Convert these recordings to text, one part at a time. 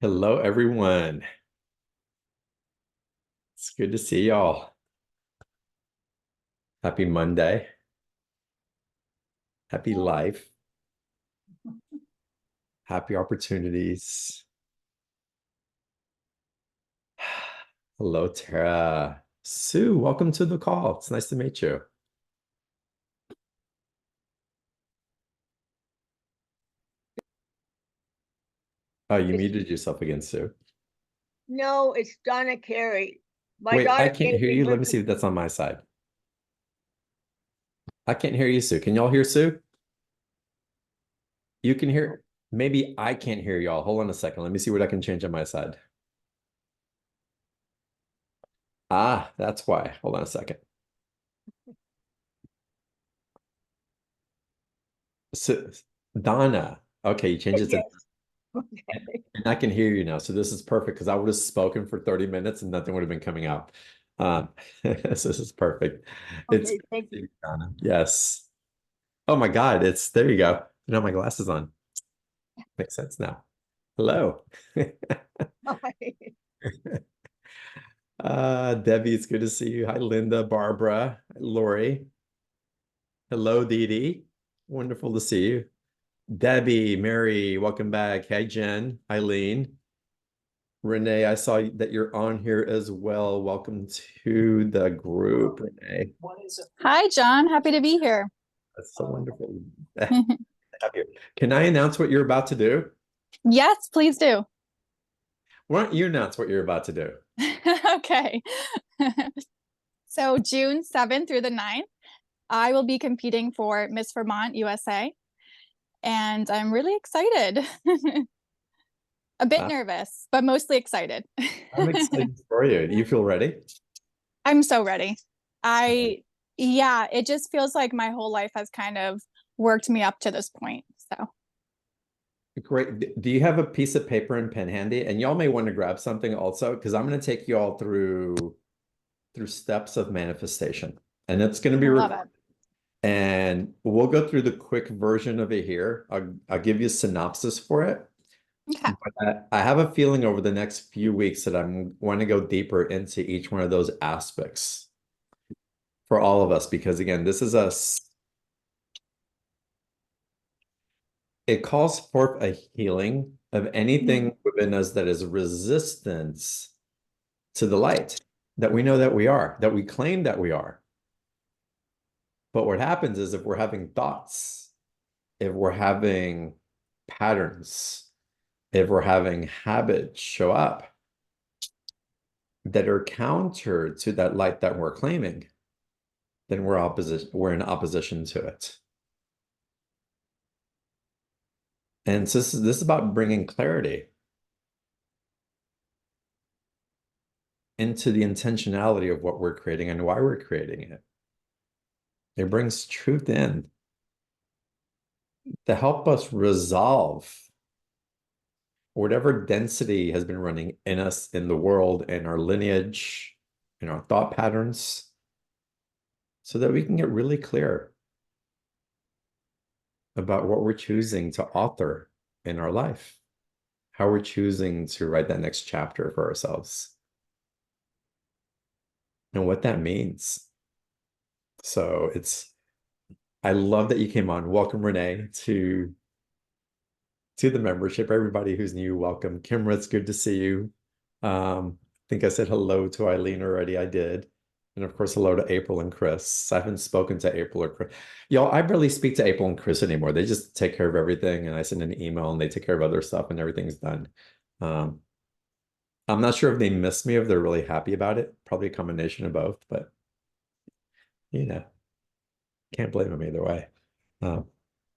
Hello, everyone. It's good to see y'all. Happy Monday. Happy life. Happy opportunities. Hello, Tara. Sue, welcome to the call. It's nice to meet you. Oh, you It's, muted yourself again, Sue. no, it's Donna Carey. My Wait, I daughter can't gave hear me you. her. Let me see if that's on my side. I can't hear you, Sue. Can y'all hear Sue? You can hear. Maybe I can't hear y'all. Hold on a second. Let me see what I can change on my side. Ah, that's why. Hold on a second. So, Donna. Okay, you changed it to Yes. Okay. and I can hear you now. So this is perfect because I would have spoken for 30 minutes and nothing would have been coming out. So this is perfect. It's Okay. Thank you. Donna. Yes. Oh my God. It's there you go. You know, my glasses on. Makes sense now. Hello. Bye. Debbie, it's good to see you. Hi, Linda, Barbara, Lori. Hello, Dee Dee. Wonderful to see you. Debbie, Mary, welcome back. Hey, Jen, Eileen. Renee, I saw that you're on here as well. Welcome to the group, Renee. Hi, John. Happy to be here. That's so wonderful to have you. Can I announce what you're about to do? Yes, please do. Why don't you announce what you're about to do? Okay. So June 7th through the 9th, I will be competing for Miss Vermont USA, and I'm really excited. A bit Uh, nervous, but mostly excited. I'm excited for you. Do you feel ready? I'm so ready. Yeah, it just feels like my whole life has kind of worked me up to this point. So, Great. Do you have a piece of paper and pen handy? And y'all may want to grab something also, because I'm going to take you all through steps of manifestation, and it's going to be love recorded. it. And we'll go through the quick version of it here. I'll give you a synopsis for it. Okay. But I have a feeling over the next few weeks that I'm want to go deeper into each one of those aspects for all of us, because again, this is us. It calls forth a healing of anything within us that is resistance to the light that we know that we are, that we claim that we are. But what happens is if we're having thoughts, if we're having patterns, if we're having habits show up that are counter to that light that we're claiming, then we're in opposition to it. And so this is about bringing clarity into the intentionality of what we're creating and why we're creating it. It brings truth in to help us resolve whatever density has been running in us, in the world, in our lineage, in our thought patterns, so that we can get really clear about what we're choosing to author in our life, how we're choosing to write that next chapter for ourselves, and what that means. So I love that you came on. Welcome, Renee, to the membership. Everybody who's new, welcome. Kimra, it's good to see you. I think I said hello to Eileen already. I did. And of course, hello to April and Chris. I haven't spoken to April or Chris. Y'all, I barely speak to April and Chris anymore. They just take care of everything. And I send an email and they take care of other stuff and everything's done. Um, I'm not sure if they miss me, if they're really happy about it. Probably a combination of both, but you know, can't blame them either way. Um,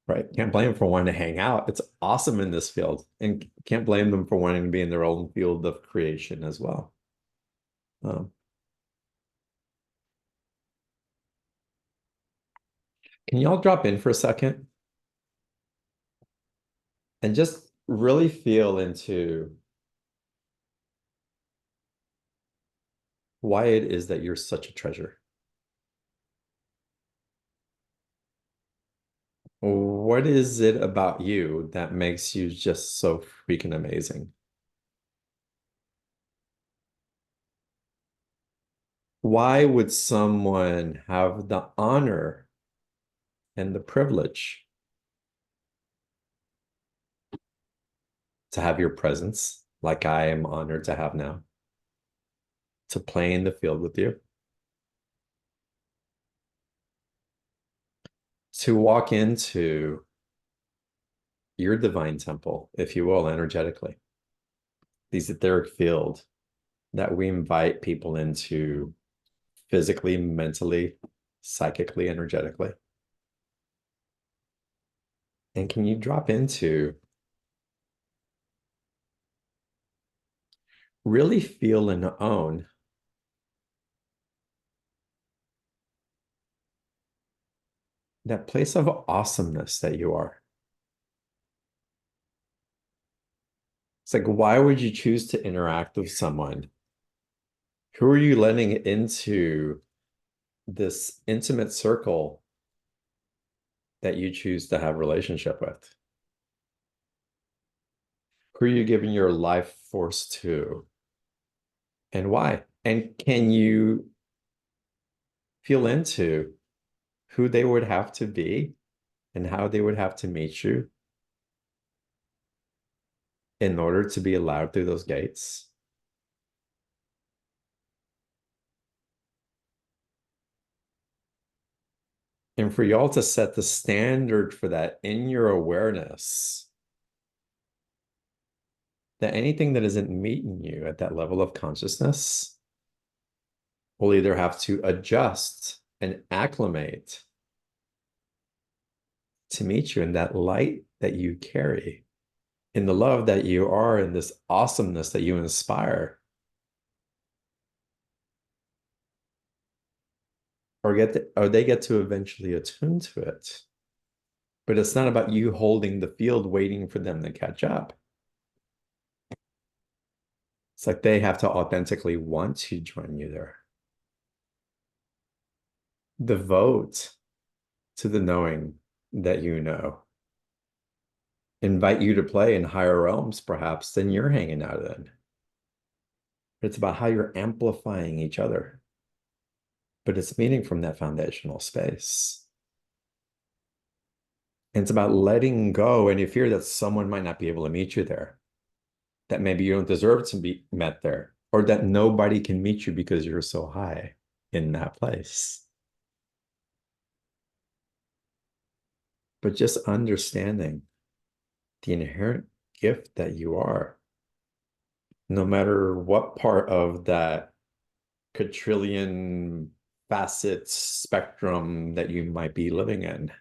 right. Can't blame them for wanting to hang out. It's awesome in this field. And can't blame them for wanting to be in their own field of creation as well. Um, can y'all drop in for a second and just really feel into why it is that you're such a treasure? What is it about you that makes you just so freaking amazing? why would someone have the honor and the privilege to have your presence, like I am honored to have now, to play in the field with you, to walk into your divine temple, if you will, energetically, these etheric field that we invite people into physically, mentally, psychically, energetically. And can you drop into really feel and own that place of awesomeness that you are? It's like, why would you choose to interact with someone? Who are you letting into this intimate circle that you choose to have relationship with? Who are you giving your life force to? And why? And can you feel into who they would have to be and how they would have to meet you in order to be allowed through those gates? And for y'all to set the standard for that in your awareness, that anything that isn't meeting you at that level of consciousness will either have to adjust and acclimate to meet you in that light that you carry, in the love that you are, in this awesomeness that you inspire, or they get to eventually attune to it. But it's not about you holding the field waiting for them to catch up. It's like they have to authentically want to join you there. Devote to the knowing that you know. Invite you to play in higher realms, perhaps, than you're hanging out in. It's about how you're amplifying each other. But it's meeting from that foundational space. And it's about letting go any fear that someone might not be able to meet you there, that maybe you don't deserve to be met there, or that nobody can meet you because you're so high in that place. But just understanding the inherent gift that you are, no matter what part of that quadrillion facets spectrum that you might be living in,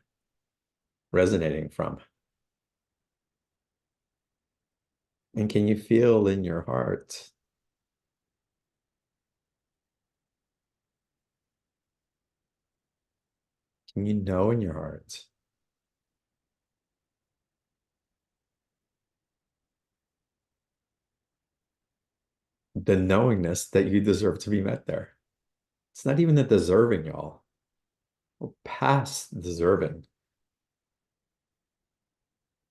resonating from. And can you feel in your heart can you know in your heart the knowingness that you deserve to be met there? It's not even the deserving, y'all. We're past deserving.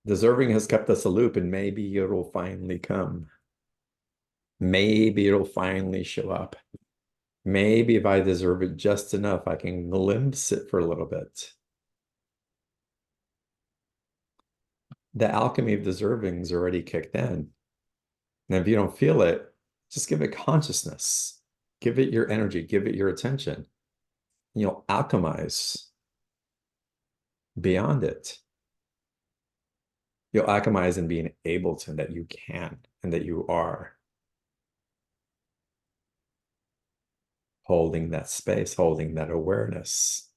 Deserving has kept us a loop, and maybe it'll finally come. Maybe it'll finally show up. Maybe if I deserve it just enough, I can glimpse it for a little bit. The alchemy of deserving is already kicked in. And if you don't feel it, just give it consciousness. Give it your energy. Give it your attention. And you'll alchemize beyond it. You'll alchemize in being able to, that you can, and that you are. Holding that space, holding that awareness.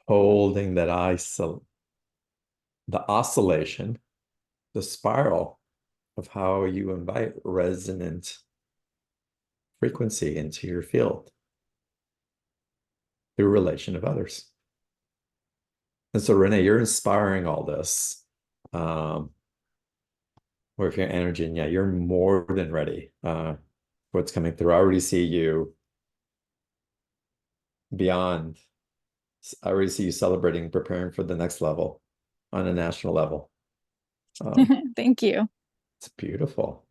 Holding that the oscillation, the spiral of how you invite resonant frequency into your field through relation of others. And so, Renee, you're inspiring all this. With your energy, and yeah, you're more than ready for what's coming through. I already see you beyond. I already see you celebrating, preparing for the next level on a national level. Thank you. It's beautiful.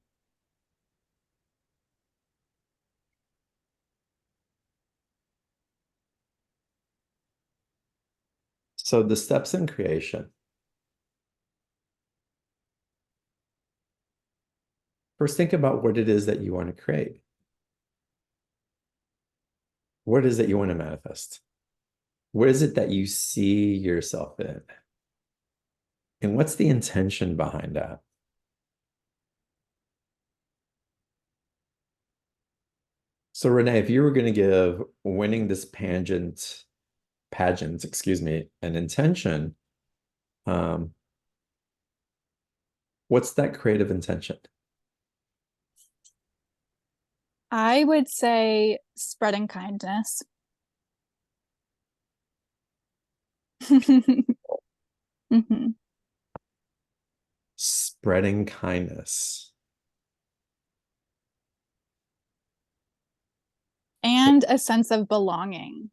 So the steps in creation. First, think about what it is that you want to create. What is it you want to manifest? What is it that you see yourself in? And what's the intention behind that? So Renee, if you were going to give winning this pageant, excuse me, an intention, um, what's that creative intention? I would say spreading kindness. Mhm. Spreading kindness. And a sense of belonging.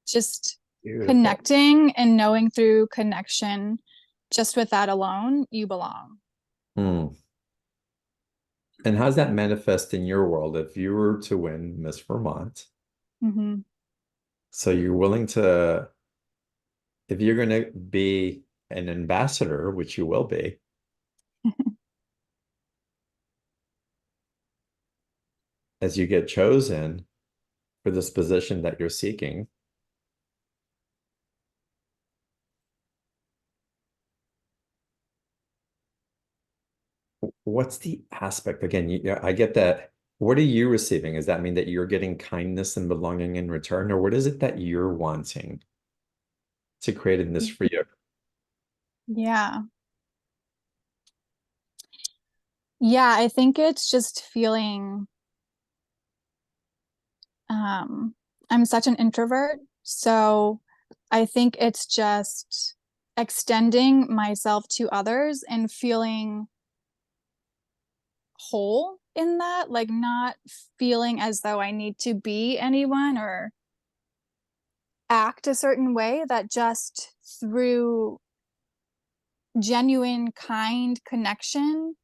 Just Beautiful. connecting and knowing through connection, just with that alone, you belong. Hmm. And how's that manifest in your world if you were to win Miss Vermont? Mhm. So you're willing to, if you're going to be an ambassador, which you will be, as you get chosen for this position that you're seeking, what's the aspect? Again, I get that. What are you receiving? Does that mean that you're getting kindness and belonging in return, or what is it that you're wanting to create in this for you? Yeah. Yeah, I think it's just feeling I'm such an introvert, so I think it's just extending myself to others and feeling whole in that, like not feeling as though I need to be anyone or act a certain way, that just through genuine, kind connection,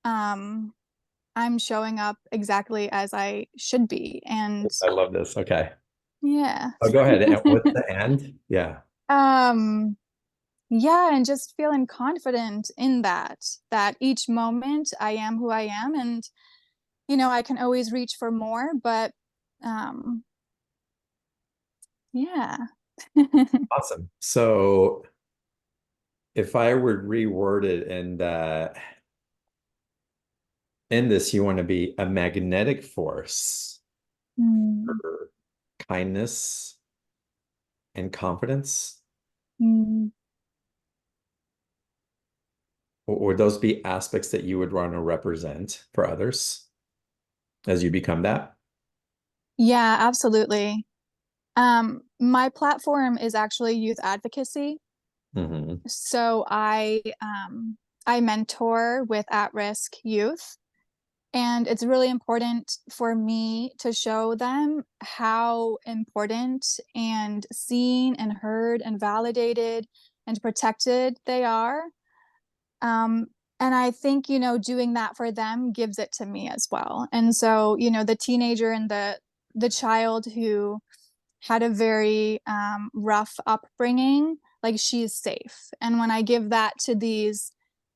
um, I'm showing up exactly as I should be. And I love this. Okay. yeah. Oh, go ahead. And what's the end? Yeah. Um, yeah, and just feeling confident in that each moment I am who I am, and I can always reach for more, but um, yeah. Awesome. So if I were reworded in that in this, you want to be a magnetic force Mm, for kindness and confidence, mm. or would those be aspects that you would want to represent for others as you become that? Yeah, absolutely. My platform is actually youth advocacy. Hmm. So I mentor with at-risk youth, and it's really important for me to show them how important and seen and heard and validated and protected they are. Um, and I think, doing that for them gives it to me as well. And so, the teenager and the child who had a very rough upbringing, like she's safe. And when I give that to these,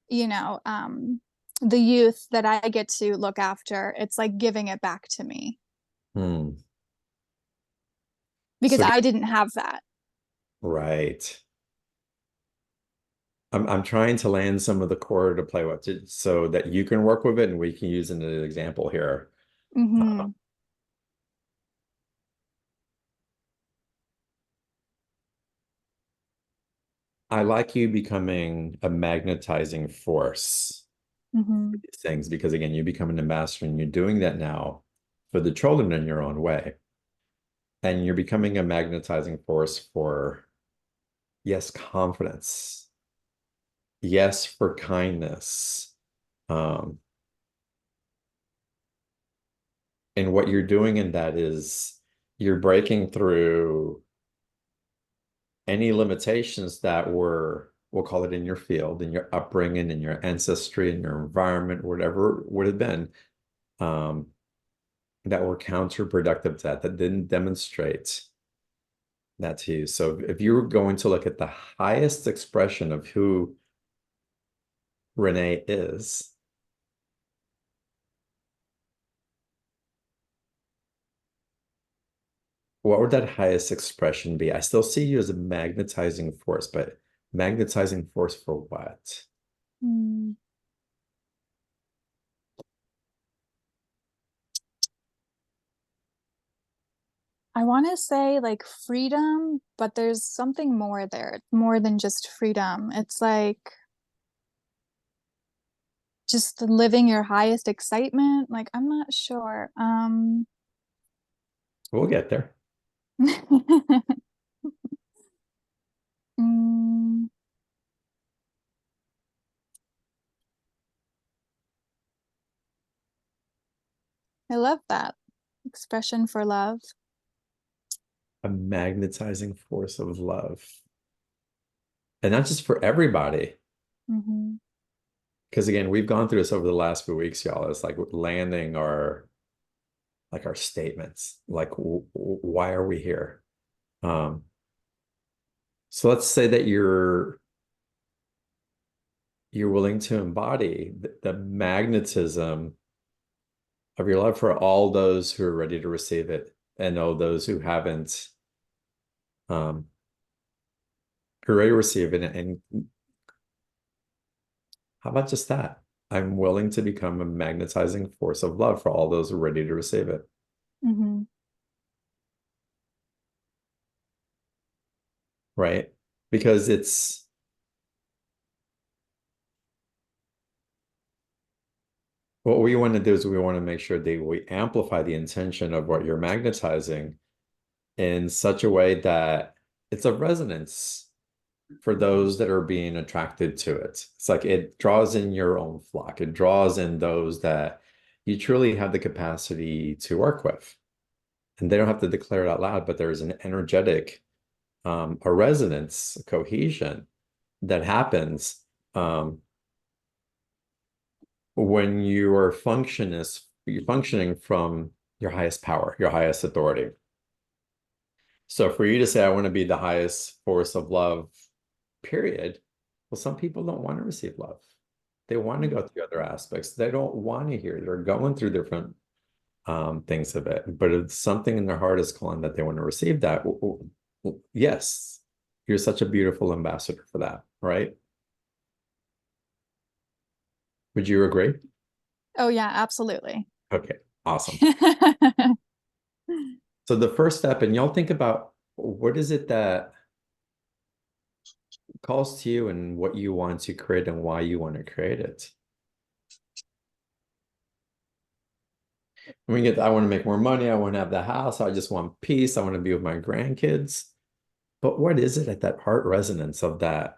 you know, um, the youth that I get to look after, it's like giving it back to me Hmm. because So, I didn't have that. right. I'm trying to land some of the core to play with so that you can work with it and we can use it as an example here. Uh, Mm-hmm. I like you becoming a magnetizing force for Mm-hmm. these things because again, you become an ambassador and you're doing that now for the children in your own way. And you're becoming a magnetizing force for, yes, confidence, yes, for kindness. Um, and what you're doing in that is you're breaking through any limitations that were, we'll call it in your field, in your upbringing, in your ancestry, in your environment, whatever it would have been, um, that were counterproductive to that didn't demonstrate that to you. So if you were going to look at the highest expression of who Renee is, what would that highest expression be? I still see you as a magnetizing force, but magnetizing force for what? Hmm. I want to say like freedom, but there's something more there, more than just freedom. It's like just living your highest excitement. Like, I'm not sure. We'll get there. Mm, I love that expression for love. A magnetizing force of love. And not just for everybody. Hmm. Because again, we've gone through this over the last few weeks, y'all. It's like landing our statements. Like, why are we here? Um, so let's say that you're willing to embody the magnetism of your love for all those who are ready to receive it, and all those who haven't, um, who are ready to receive it. And how about just that? I'm willing to become a magnetizing force of love for all those who are ready to receive it, Hmm. right? Because it's what we want to do is we want to make sure that we amplify the intention of what you're magnetizing in such a way that it's a resonance for those that are being attracted to it. It's like it draws in your own flock. It draws in those that you truly have the capacity to work with. And they don't have to declare it out loud, but there's an energetic, a resonance, a cohesion that happens when you're functioning from your highest power, your highest authority. So for you to say, I want to be the highest force of love, period. Well, some people don't want to receive love. They want to go through other aspects. They don't want to hear. They're going through different things of it, but it's something in their heart is calling that they want to receive that. Yes, you're such a beautiful ambassador for that, right? Would you agree? Oh, yeah, absolutely. Okay, awesome. So the first step, and y'all think about what is it that calls to you and what you want to create and why you want to create it. I want to make more money. I want to have the house. I just want peace. I want to be with my grandkids. But what is it at that heart resonance of that?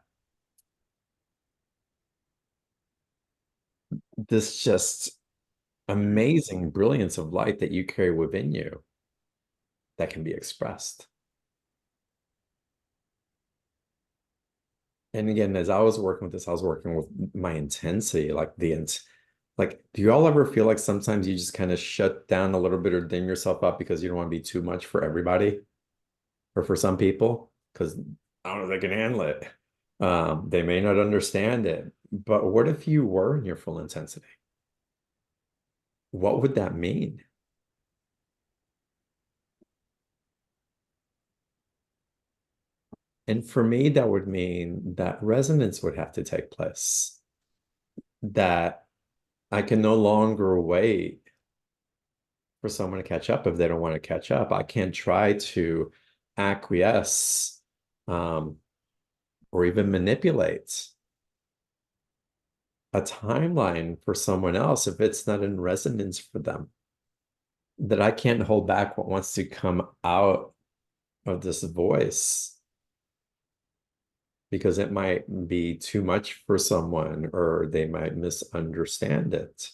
This just amazing brilliance of light that you carry within you that can be expressed. And again, as I was working with this, I was working with my intensity, like, do you all ever feel like sometimes you just kind of shut down a little bit or dim yourself up because you don't want to be too much for everybody or for some people? Because I don't know if they can handle it. They may not understand it. But what if you were in your full intensity? What would that mean? And for me, that would mean that resonance would have to take place, that I can no longer wait for someone to catch up if they don't want to catch up. I can't try to acquiesce or even manipulate a timeline for someone else if it's not in resonance for them. That I can't hold back what wants to come out of this voice because it might be too much for someone or they might misunderstand it.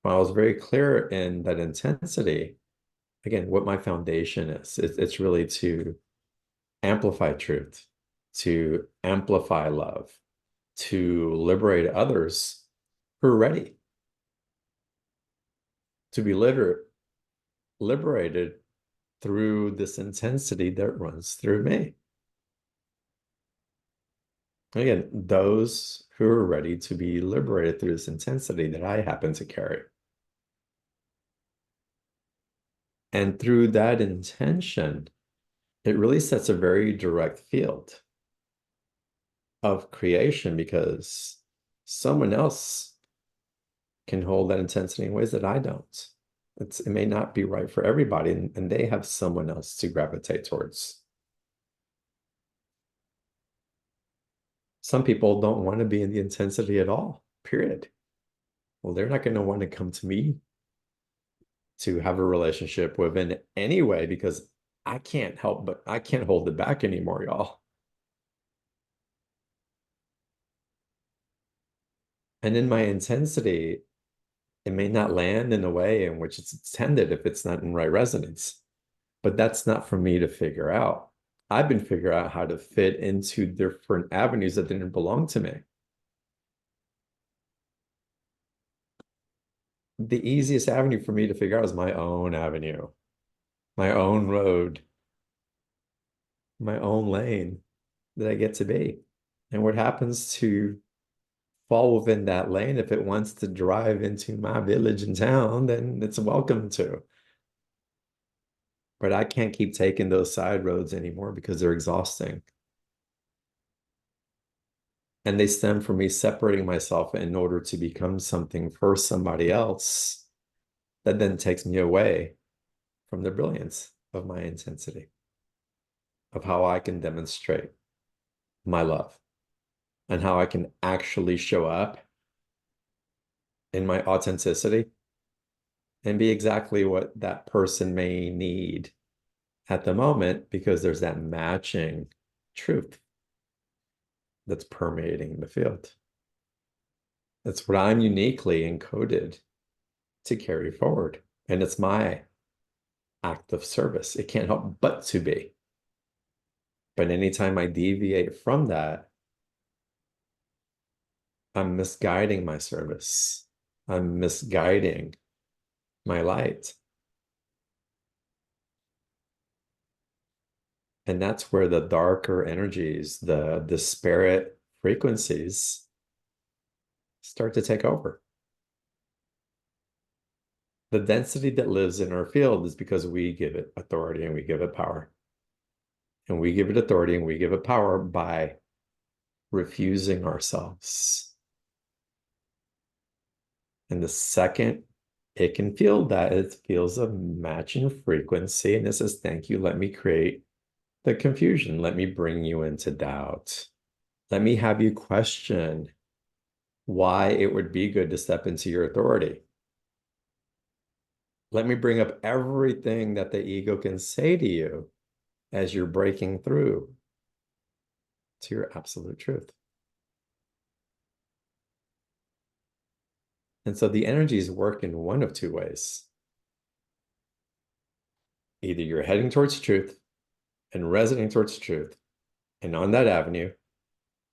I was very clear in that intensity, again, what my foundation is. It's really to amplify truth, to amplify love, to liberate others who are ready to be liberated through this intensity that runs through me. Again, those who are ready to be liberated through this intensity that I happen to carry. And through that intention, it really sets a very direct field of creation because someone else can hold that intensity in ways that I don't. It may not be right for everybody, and they have someone else to gravitate towards. Some people don't want to be in the intensity at all, period. Well, they're not going to want to come to me to have a relationship with in any way because I can't hold it back anymore, y'all. And in my intensity, it may not land in a way in which it's intended if it's not in right resonance. But that's not for me to figure out. I've been figuring out how to fit into different avenues that didn't belong to me. The easiest avenue for me to figure out is my own avenue, my own road, my own lane that I get to be. And what happens to fall within that lane, if it wants to drive into my village and town, then it's welcome to. But I can't keep taking those side roads anymore because they're exhausting. And they stem from me separating myself in order to become something for somebody else that then takes me away from the brilliance of my intensity, of how I can demonstrate my love and how I can actually show up in my authenticity and be exactly what that person may need at the moment because there's that matching truth that's permeating the field. That's what I'm uniquely encoded to carry forward. And it's my act of service. It can't help but to be. But anytime I deviate from that, I'm misguiding my service. I'm misguiding my light. And that's where the darker energies, the disparate frequencies start to take over. The density that lives in our field is because we give it authority and we give it power. And we give it authority and we give it power by refusing ourselves. And the second it can feel that, it feels a matching frequency. And it says, thank you. Let me create the confusion. Let me bring you into doubt. Let me have you question why it would be good to step into your authority. Let me bring up everything that the ego can say to you as you're breaking through to your absolute truth. And so the energies work in one of two ways. Either you're heading towards truth and resonating towards truth and on that avenue,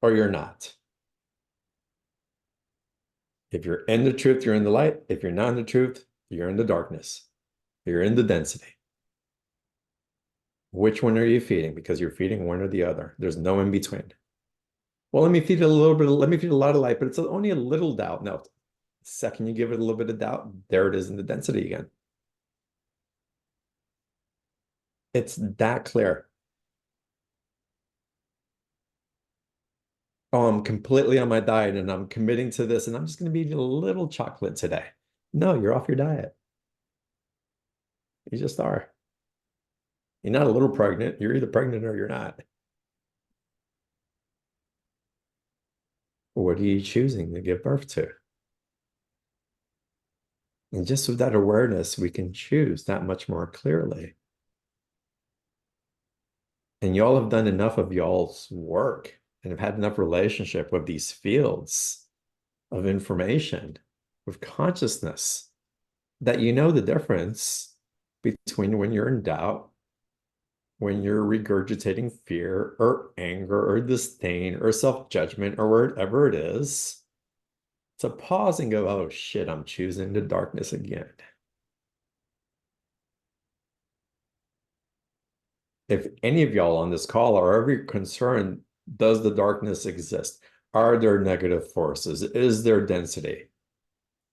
or you're not. If you're in the truth, you're in the light. If you're not in the truth, you're in the darkness. You're in the density. Which one are you feeding? Because you're feeding one or the other. There's no in between. Well, let me feed it a little bit. Let me feed a lot of light, but it's only a little doubt. No, the second you give it a little bit of doubt, there it is in the density again. It's that clear. Oh, I'm completely on my diet and I'm committing to this and I'm just going to be eating a little chocolate today. No, you're off your diet. You just are. You're not a little pregnant. You're either pregnant or you're not. What are you choosing to give birth to? And just with that awareness, we can choose that much more clearly. And y'all have done enough of y'all's work and have had enough relationship with these fields of information, with consciousness, that you know the difference between when you're in doubt, when you're regurgitating fear or anger or disdain or self-judgment or whatever it is, to pause and go, oh shit, I'm choosing the darkness again. if any of y'all on this call are ever concerned, does the darkness exist? Are there negative forces? Is there density?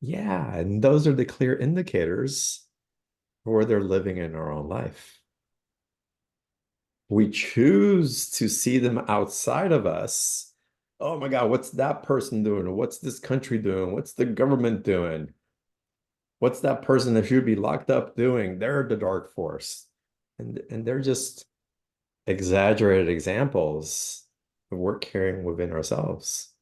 Yeah, and those are the clear indicators for they're living in our own life. We choose to see them outside of us. Oh my God, what's that person doing? What's this country doing? What's the government doing? What's that person that should be locked up doing? They're the dark force. And they're just exaggerated examples of we're carrying within ourselves.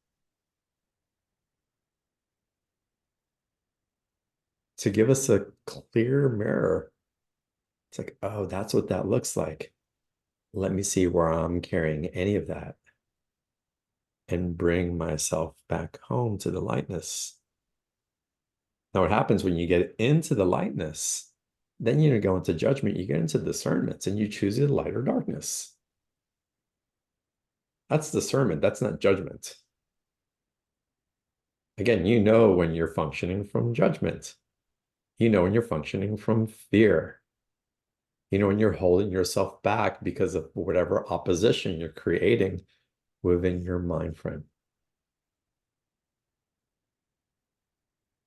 To give us a clear mirror. It's like, oh, that's what that looks like. Let me see where I'm carrying any of that and bring myself back home to the lightness. Now, what happens when you get into the lightness, then you don't go into judgment, you get into discernments and you choose either light or darkness. That's discernment, that's not judgment. Again, you know when you're functioning from judgment. You know when you're functioning from fear. You know when you're holding yourself back because of whatever opposition you're creating within your mind frame.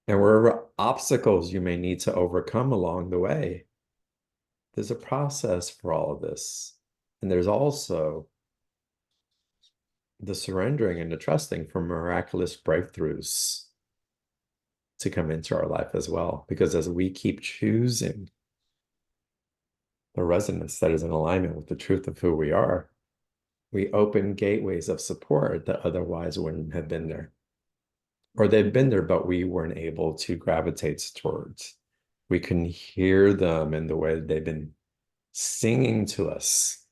And wherever obstacles you may need to overcome along the way, there's a process for all of this. And there's also the surrendering and the trusting for miraculous breakthroughs to come into our life as well. Because as we keep choosing the resonance that is in alignment with the truth of who we are, we open gateways of support that otherwise wouldn't have been there. Or they've been there, but we weren't able to gravitate towards. We can hear them in the way they've been singing to us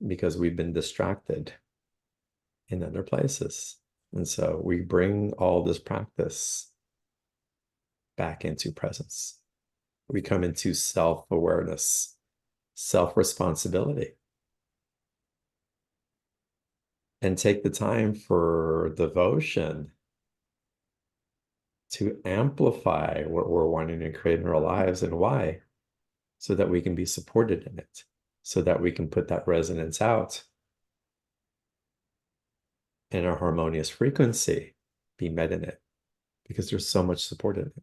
because we've been distracted in other places. And so we bring all this practice back into presence. We come into self-awareness, self-responsibility, and take the time for devotion to amplify what we're wanting to create in our lives and why, so that we can be supported in it, so that we can put that resonance out in a harmonious frequency, be met in it, because there's so much support in it.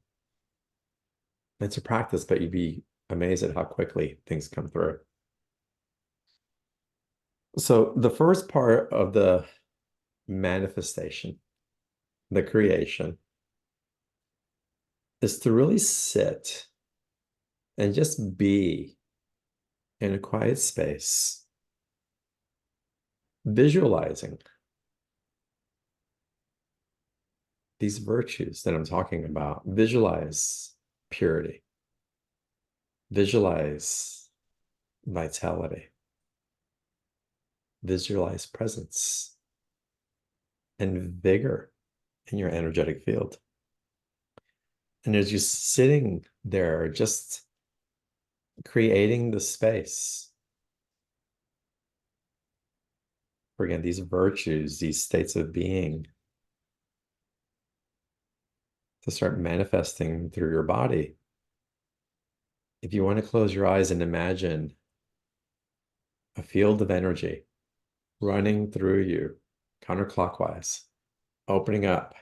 It's a practice, but you'd be amazed at how quickly things come through. So the first part of the manifestation, the creation, is to really sit and just be in a quiet space, visualizing these virtues that I'm talking about. Visualize purity, visualize vitality, visualize presence and vigor in your energetic field. And as you're sitting there, just creating the space for, again, these virtues, these states of being to start manifesting through your body. If you want to close your eyes and imagine a field of energy running through you counterclockwise, opening up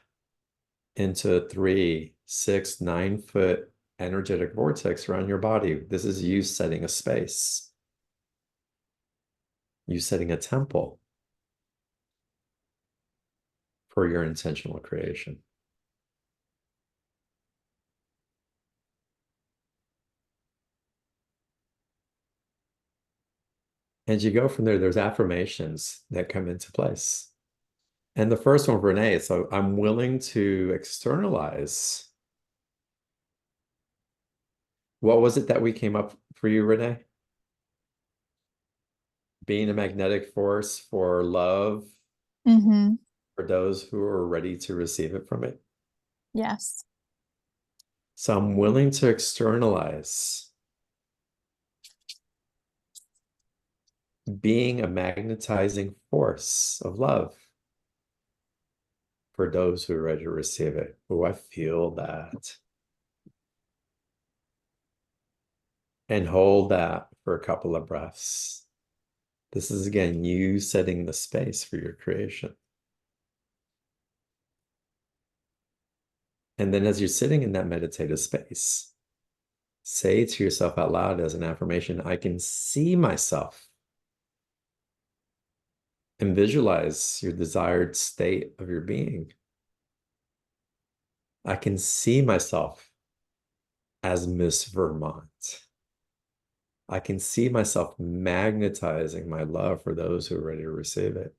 into a 3, 6, 9-foot energetic vortex around your body. This is you setting a space, you setting a temple for your intentional creation. As you go from there, there's affirmations that come into place. And the first one, Renee, so I'm willing to externalize. What was it that we came up for you, Renee? Being a magnetic force for love for those who are ready to receive it from it. Yes. So I'm willing to externalize being a magnetizing force of love for those who are ready to receive it. Oh, I feel that. And hold that for a couple of breaths. This is, again, you setting the space for your creation. And then as you're sitting in that meditative space, say to yourself out loud as an affirmation, I can see myself, and visualize your desired state of your being. I can see myself as Miss Vermont. I can see myself magnetizing my love for those who are ready to receive it.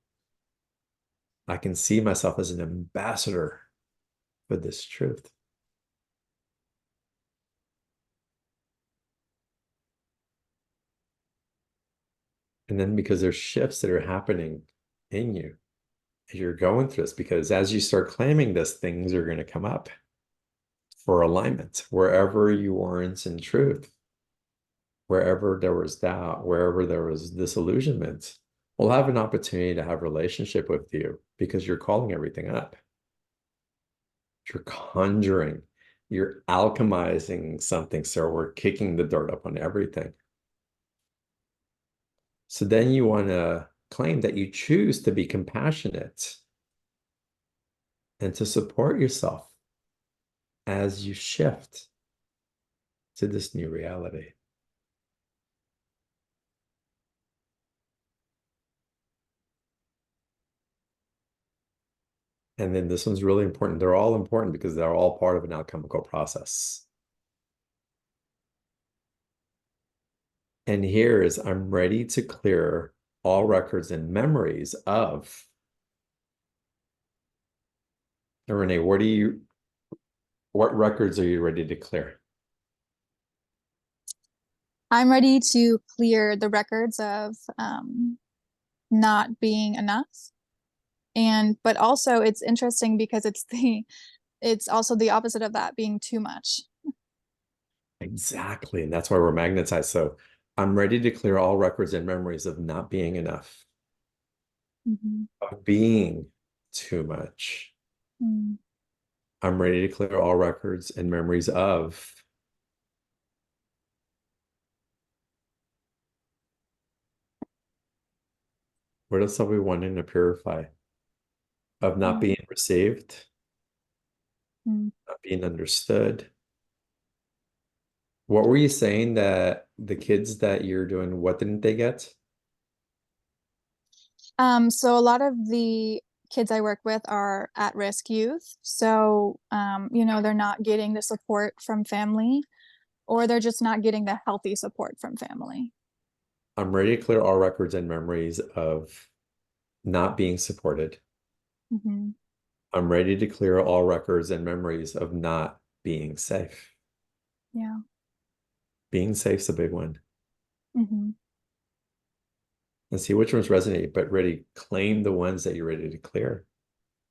I can see myself as an ambassador for this truth. And then because there's shifts that are happening in you as you're going through this, because as you start claiming this, things are going to come up for alignment wherever you weren't in truth, wherever there was doubt, wherever there was disillusionment. We'll have an opportunity to have relationship with you because you're calling everything up. You're conjuring, you're alchemizing something. So we're kicking the dirt up on everything. So then you want to claim that you choose to be compassionate and to support yourself as you shift to this new reality. And then this one's really important. They're all important because they're all part of an alchemical process. And here is, I'm ready to clear all records and memories of. And Renee, what records are you ready to clear? I'm ready to clear the records of not being enough. But also it's interesting because it's also the opposite of that, being too much. Exactly. And that's why we're magnetized. So I'm ready to clear all records and memories of not being enough, of being too much. I'm ready to clear all records and memories of. What else are we wanting to purify? Of not being received, not being understood. What were you saying that the kids that you're doing, what didn't they get? So a lot of the kids I work with are at-risk youth. So, they're not getting the support from family, or they're just not getting the healthy support from family. I'm ready to clear all records and memories of not being supported. I'm ready to clear all records and memories of not being safe. Yeah. Being safe's a big one. And see which ones resonate, but really claim the ones that you're ready to clear.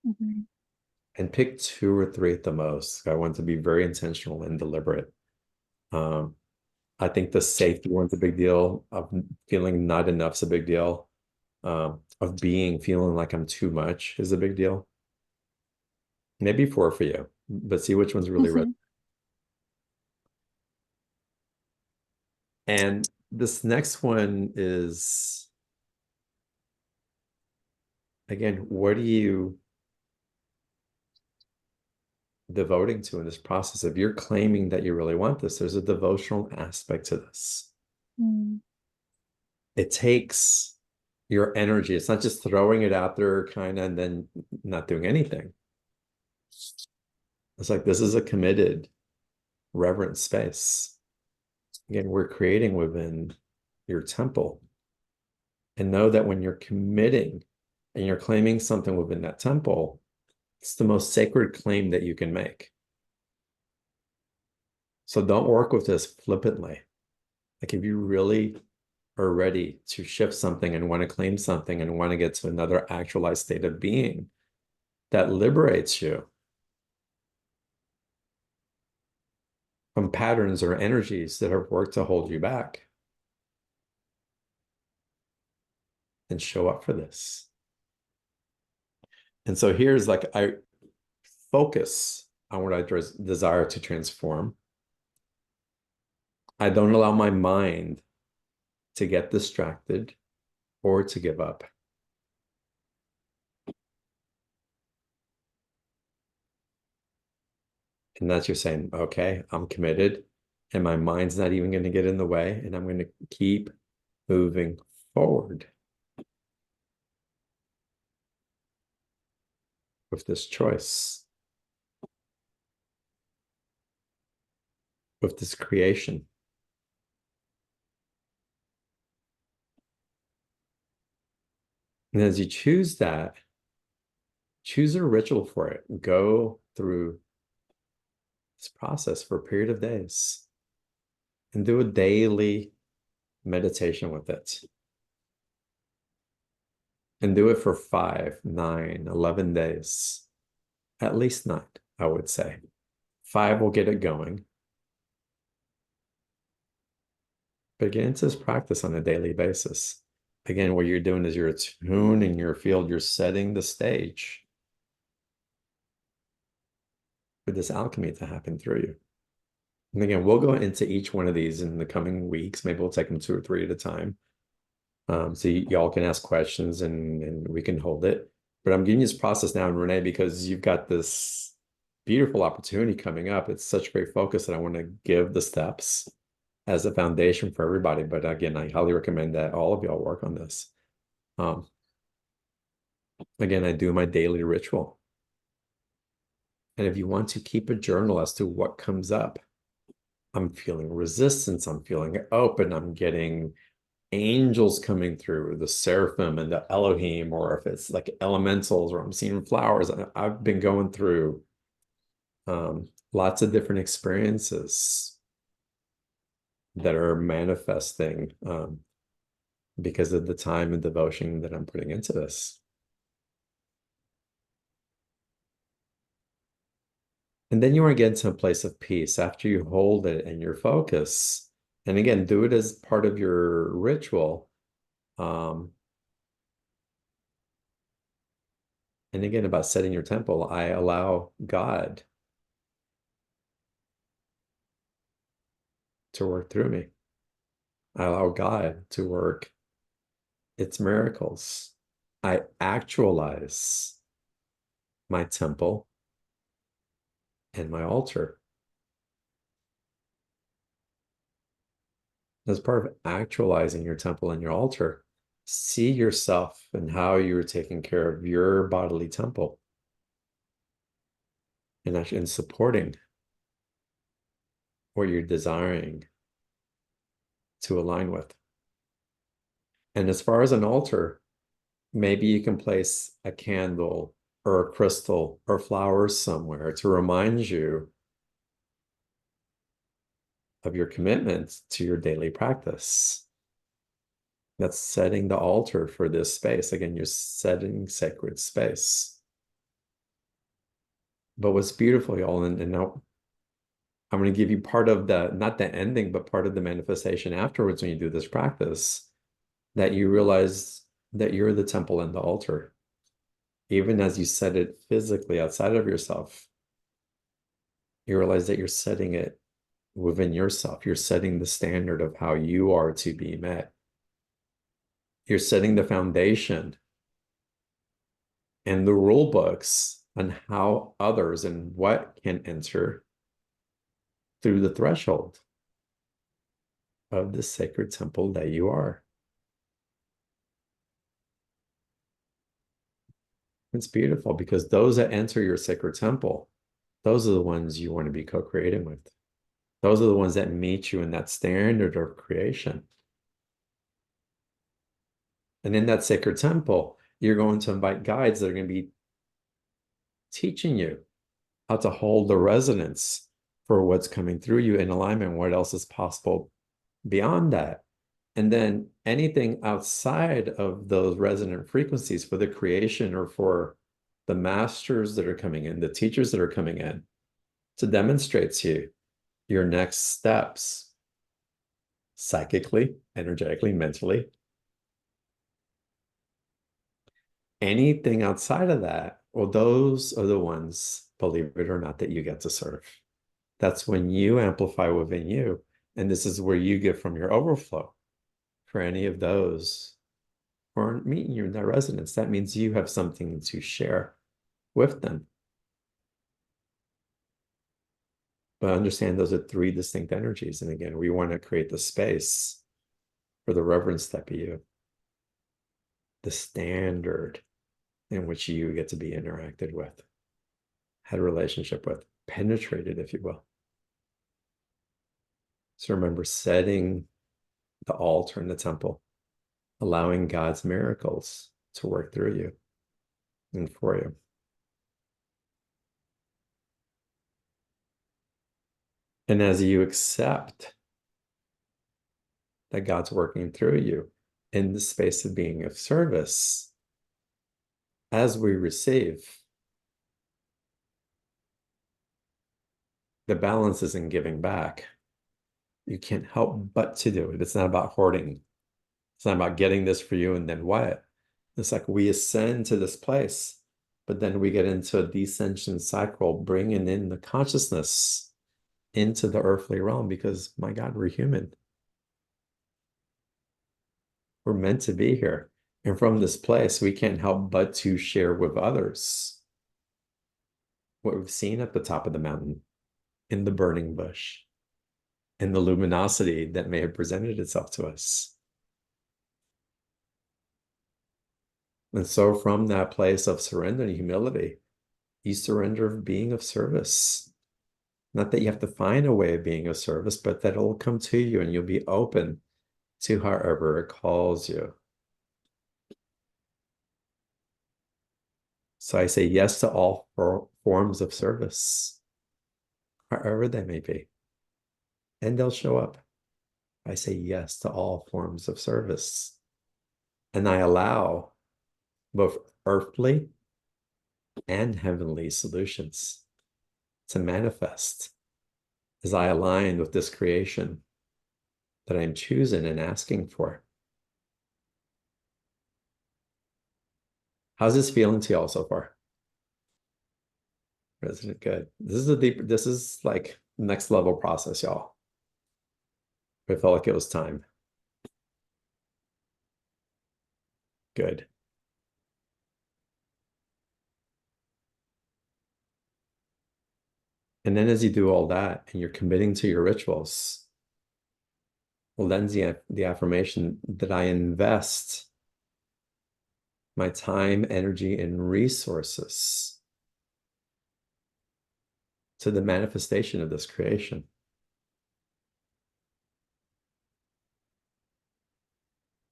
And pick 2 or 3 at the most. I want to be very intentional and deliberate. I think the safety one's a big deal. Of feeling not enough's a big deal. Of feeling like I'm too much is a big deal. Maybe 4 for you, but see which one's really resonate. And this next one is, again, what are you devoting to in this process? If you're claiming that you really want this, there's a devotional aspect to this. It takes your energy. It's not just throwing it out there kind of and then not doing anything. It's like, this is a committed, reverent space. Again, we're creating within your temple. And know that when you're committing and you're claiming something within that temple, it's the most sacred claim that you can make. So don't work with this flippantly. Like, if you really are ready to shift something and want to claim something and want to get to another actualized state of being that liberates you from patterns or energies that have worked to hold you back, and show up for this. And so here's, like, I focus on what I desire to transform. I don't allow my mind to get distracted. or to give up. And that's you saying, okay, I'm committed and my mind's not even going to get in the way, and I'm going to keep moving forward with this choice, with this creation. And as you choose that, choose a ritual for it. Go through this process for a period of days and do a daily meditation with it. And do it for 5, 9, 11 days. At least 9, I would say. 5 will get it going. But get into this practice on a daily basis. Again, what you're doing is you're tuning your field, you're setting the stage for this alchemy to happen through you. And again, we'll go into each one of these in the coming weeks. Maybe we'll take them 2 or 3 at a time. So y'all can ask questions and we can hold it. But I'm giving you this process now, Renee, because you've got this beautiful opportunity coming up. It's such great focus that I want to give the steps as a foundation for everybody. But again, I highly recommend that all of y'all work on this. Again, I do my daily ritual. And if you want to keep a journal as to what comes up, I'm feeling resistance, I'm feeling open, I'm getting angels coming through, the seraphim and the Elohim, or if it's like elementals, or I'm seeing flowers. I've been going through lots of different experiences that are manifesting because of the time and devotion that I'm putting into this. And then you want to get into a place of peace after you hold it and your focus. And again, do it as part of your ritual. And again, about setting your temple, I allow God to work through me. I allow God to work its miracles. I actualize my temple and my altar. As part of actualizing your temple and your altar, see yourself and how you're taking care of your bodily temple and actually in supporting what you're desiring to align with. And as far as an altar, maybe you can place a candle or a crystal or flowers somewhere to remind you of your commitment to your daily practice. That's setting the altar for this space. Again, you're setting sacred space. But what's beautiful, y'all, and now I'm going to give you part of the, not the ending, but part of the manifestation afterwards when you do this practice, that you realize that you're the temple and the altar. Even as you set it physically outside of yourself, you realize that you're setting it within yourself. You're setting the standard of how you are to be met. You're setting the foundation and the rule books on how others and what can enter through the threshold of the sacred temple that you are. It's beautiful because those that enter your sacred temple, those are the ones you want to be co-creating with. Those are the ones that meet you in that standard of creation. And in that sacred temple, you're going to invite guides that are going to be teaching you how to hold the resonance for what's coming through you in alignment, what else is possible beyond that. And then anything outside of those resonant frequencies for the creation or for the masters that are coming in, the teachers that are coming in, to demonstrate to you your next steps psychically, energetically, mentally. Anything outside of that, well, those are the ones, believe it or not, that you get to serve. That's when you amplify within you. And this is where you get from your overflow for any of those or meeting you in their residence, that means you have something to share with them. But understand those are three distinct energies. And again, we want to create the space for the reverence that be you, the standard in which you get to be interacted with, had a relationship with, penetrated, if you will. So remember, setting the altar in the temple, allowing God's miracles to work through you and for you. And as you accept that God's working through you in the space of being of service, as we receive, the balance is in giving back. You can't help but to do it. It's not about hoarding. It's not about getting this for you and then what? It's like we ascend to this place, but then we get into a descension cycle, bringing in the consciousness into the earthly realm because, my God, we're human. We're meant to be here. And from this place, we can't help but to share with others what we've seen at the top of the mountain, in the burning bush, in the luminosity that may have presented itself to us. And so from that place of surrender and humility, you surrender of being of service. Not that you have to find a way of being of service, but that it'll come to you and you'll be open to however it calls you. So I say yes to all forms of service, however they may be, and they'll show up. I say yes to all forms of service, and I allow both earthly and heavenly solutions to manifest as I align with this creation that I'm choosing and asking for. How's this feeling to y'all so far? Isn't it good? This is like next level process, y'all. I felt like it was time. Good. And then as you do all that and you're committing to your rituals, well, then the affirmation that I invest my time, energy, and resources to the manifestation of this creation.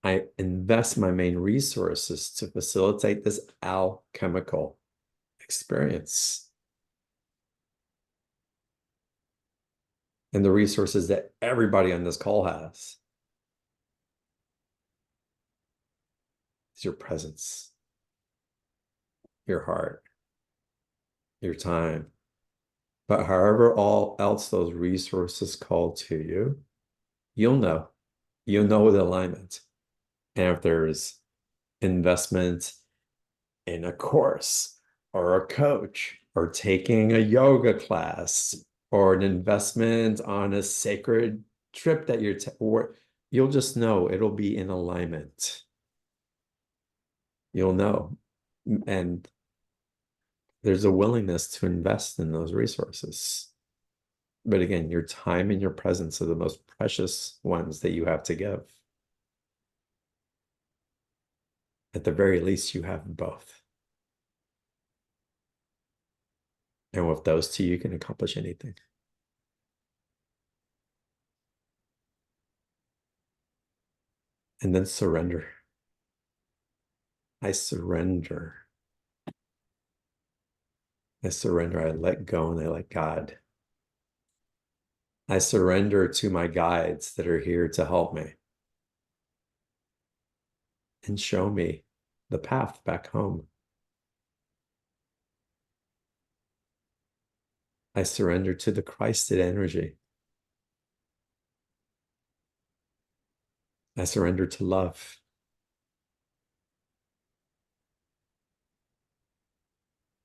I invest my main resources to facilitate this alchemical experience. And the resources that everybody on this call has is your presence, your heart, your time. But however all else those resources call to you, you'll know with alignment. And if there's investment in a course or a coach or taking a yoga class or an investment on a sacred trip that you'll just know it'll be in alignment. You'll know. And there's a willingness to invest in those resources. But again, your time and your presence are the most precious ones that you have to give. At the very least, you have both. And with those two, you can accomplish anything. And then surrender. I surrender. I surrender. I let go and I let God. I surrender to my guides that are here to help me and show me the path back home. I surrender to the Christed energy. I surrender to love.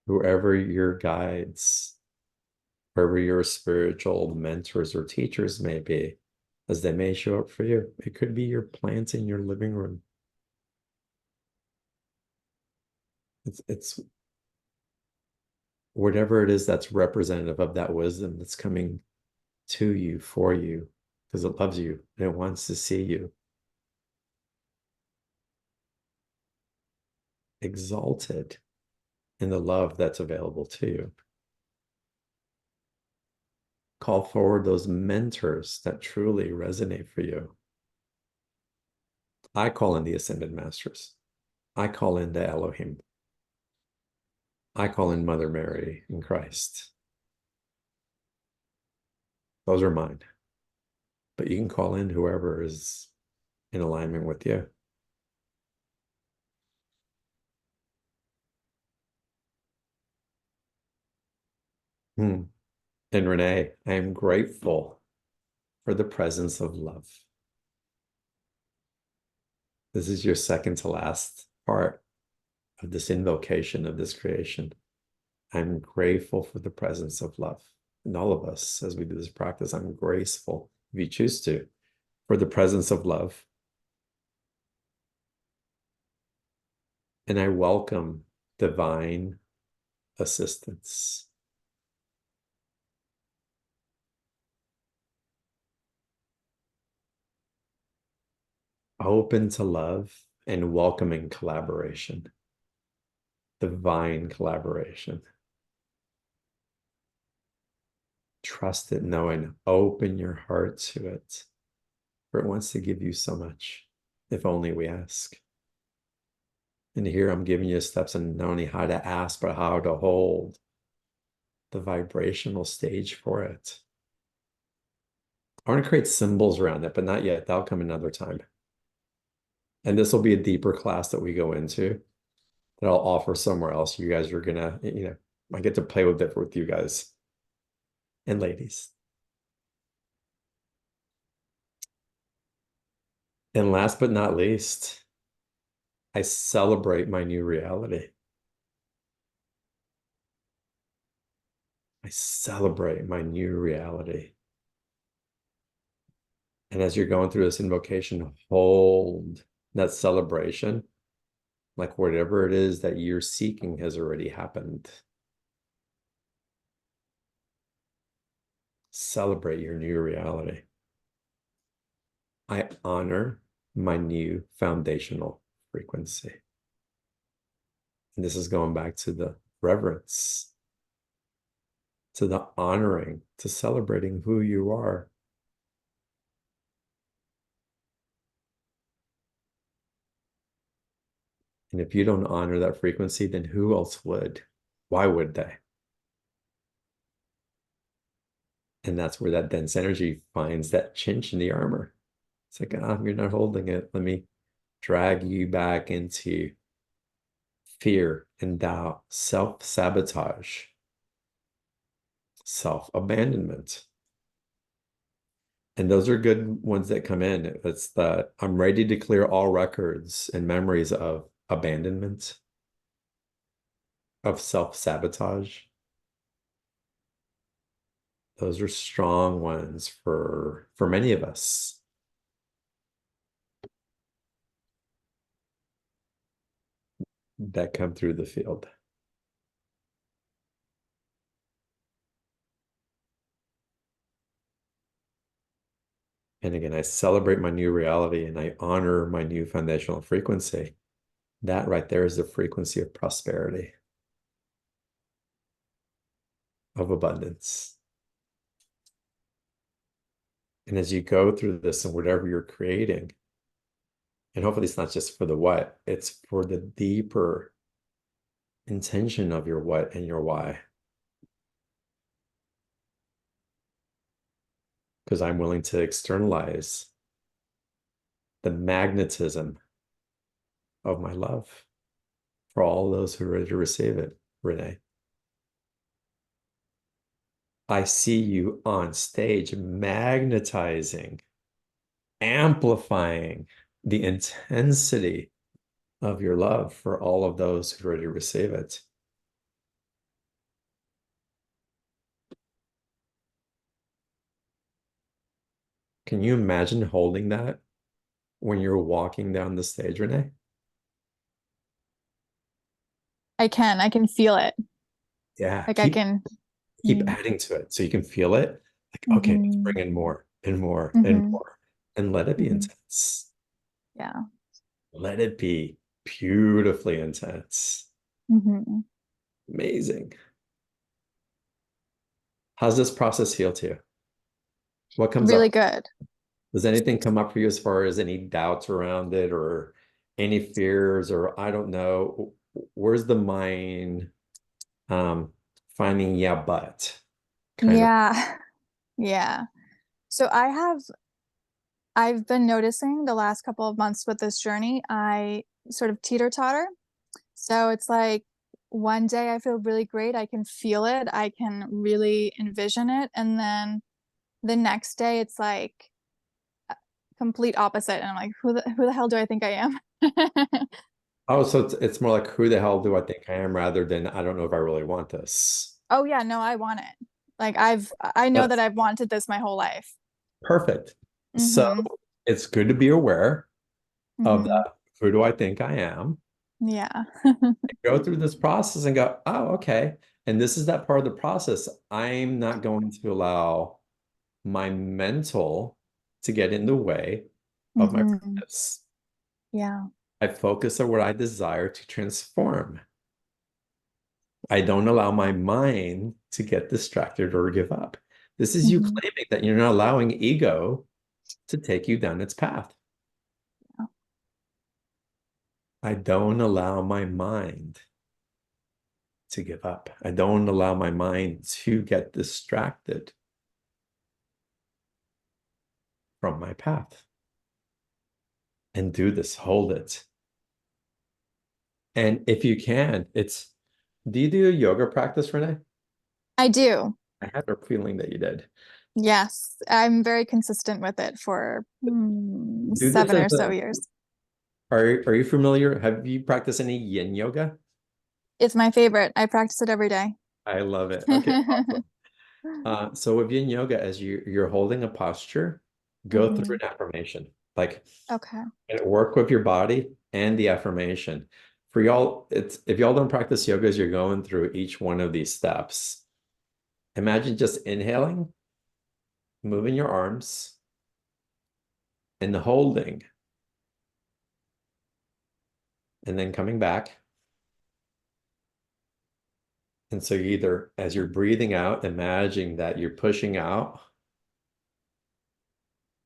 Whoever your guides, whoever your spiritual mentors or teachers may be, as they may show up for you. It could be your plant in your living room. It's whatever it is that's representative of that wisdom that's coming to you, for you, because it loves you and it wants to see you exalted in the love that's available to you. Call forward those mentors that truly resonate for you. I call in the Ascended Masters. I call in the Elohim. I call in Mother Mary and Christ. Those are mine. But you can call in whoever is in alignment with you. And Renee, I am grateful for the presence of love. This is your second to last part of this invocation of this creation. I'm grateful for the presence of love. And all of us, as we do this practice, I'm graceful, if you choose to, for the presence of love. And I welcome divine assistance. Open to love and welcoming collaboration, divine collaboration. Trust it, knowing, open your heart to it, for it wants to give you so much, if only we ask. And here I'm giving you steps on not only how to ask, but how to hold the vibrational stage for it. I want to create symbols around it, but not yet. That'll come another time. And this will be a deeper class that we go into that I'll offer somewhere else. You guys are gonna, I get to play with it with you guys and ladies. And last but not least, I celebrate my new reality. I celebrate my new reality. And as you're going through this invocation, hold that celebration, like whatever it is that you're seeking has already happened. Celebrate your new reality. I honor my new foundational frequency. And this is going back to the reverence, to the honoring, to celebrating who you are. And if you don't honor that frequency, then who else would? Why would they? And that's where that dense energy finds that chinch in the armor. It's like, you're not holding it. Let me drag you back into fear and doubt, self-sabotage, self-abandonment. And those are good ones that come in. It's the, I'm ready to clear all records and memories of abandonment, of self-sabotage. Those are strong ones for many of us. That come through the field. And again, I celebrate my new reality and I honor my new foundational frequency. That right there is the frequency of prosperity, of abundance. And as you go through this and whatever you're creating, and hopefully it's not just for the what, it's for the deeper intention of your what and your why. Because I'm willing to externalize the magnetism of my love for all those who are ready to receive it, Renee. I see you on stage magnetizing, amplifying the intensity of your love for all of those who are ready to receive it. Can you imagine holding that when you're walking down the stage, Renee? I can feel it. Yeah, Like I keep can. keep adding to it so you can feel it. Like, okay, let's Mm-hmm. bring in more and more and Mm-hmm. more, and let it be Mm-hmm. intense. Yeah. Let it be beautifully intense. Mm-hmm. Amazing. How's this process feel to you? What comes Really up? good. Does anything come up for you as far as any doubts around it or any fears or I don't know? Where's the mind um finding yeah, but kind of? Yeah. Yeah. So I've been noticing the last couple of months with this journey, I sort of teeter-totter. So it's like one day I feel really great. I can feel it. I can really envision it. And then the next day it's like complete opposite. And I'm like, who the hell do I think I am? Oh, so it's more like who the hell do I think I am rather than I don't know if I really want this. Oh yeah, no, I want it. Like I know that That's I've wanted this my whole life. perfect. So Mm-hmm. it's good to be aware of Mm-hmm. that. Who do I think I am? Yeah. Go through this process and go, oh, okay. And this is that part of the process. I'm not going to allow my mental to get in the way of my Mm-hmm. practice. Yeah. I focus on what I desire to transform. I don't allow my mind to get distracted or give up. This is you Mm-hmm. claiming that you're not allowing ego to take you down its path. I don't allow my mind to give up. I don't allow my mind to get distracted from my path and do this, hold it. And if you can, do you do a yoga practice, Renee? I do. I had a feeling that you did. Yes, I'm very consistent with it for Do this seven as or so a, years. are you familiar? Have you practiced any yin yoga? It's my favorite. I practice it every day. I love it. Okay, awesome. So with yin yoga, as you're holding a posture, go through Hmm. an affirmation. Like Okay. and work with your body and the affirmation. For y'all, it's if y'all don't practice yoga as you're going through each one of these steps, imagine just inhaling, moving your arms, and the holding, and then coming back. And so you either, as you're breathing out, imagining that you're pushing out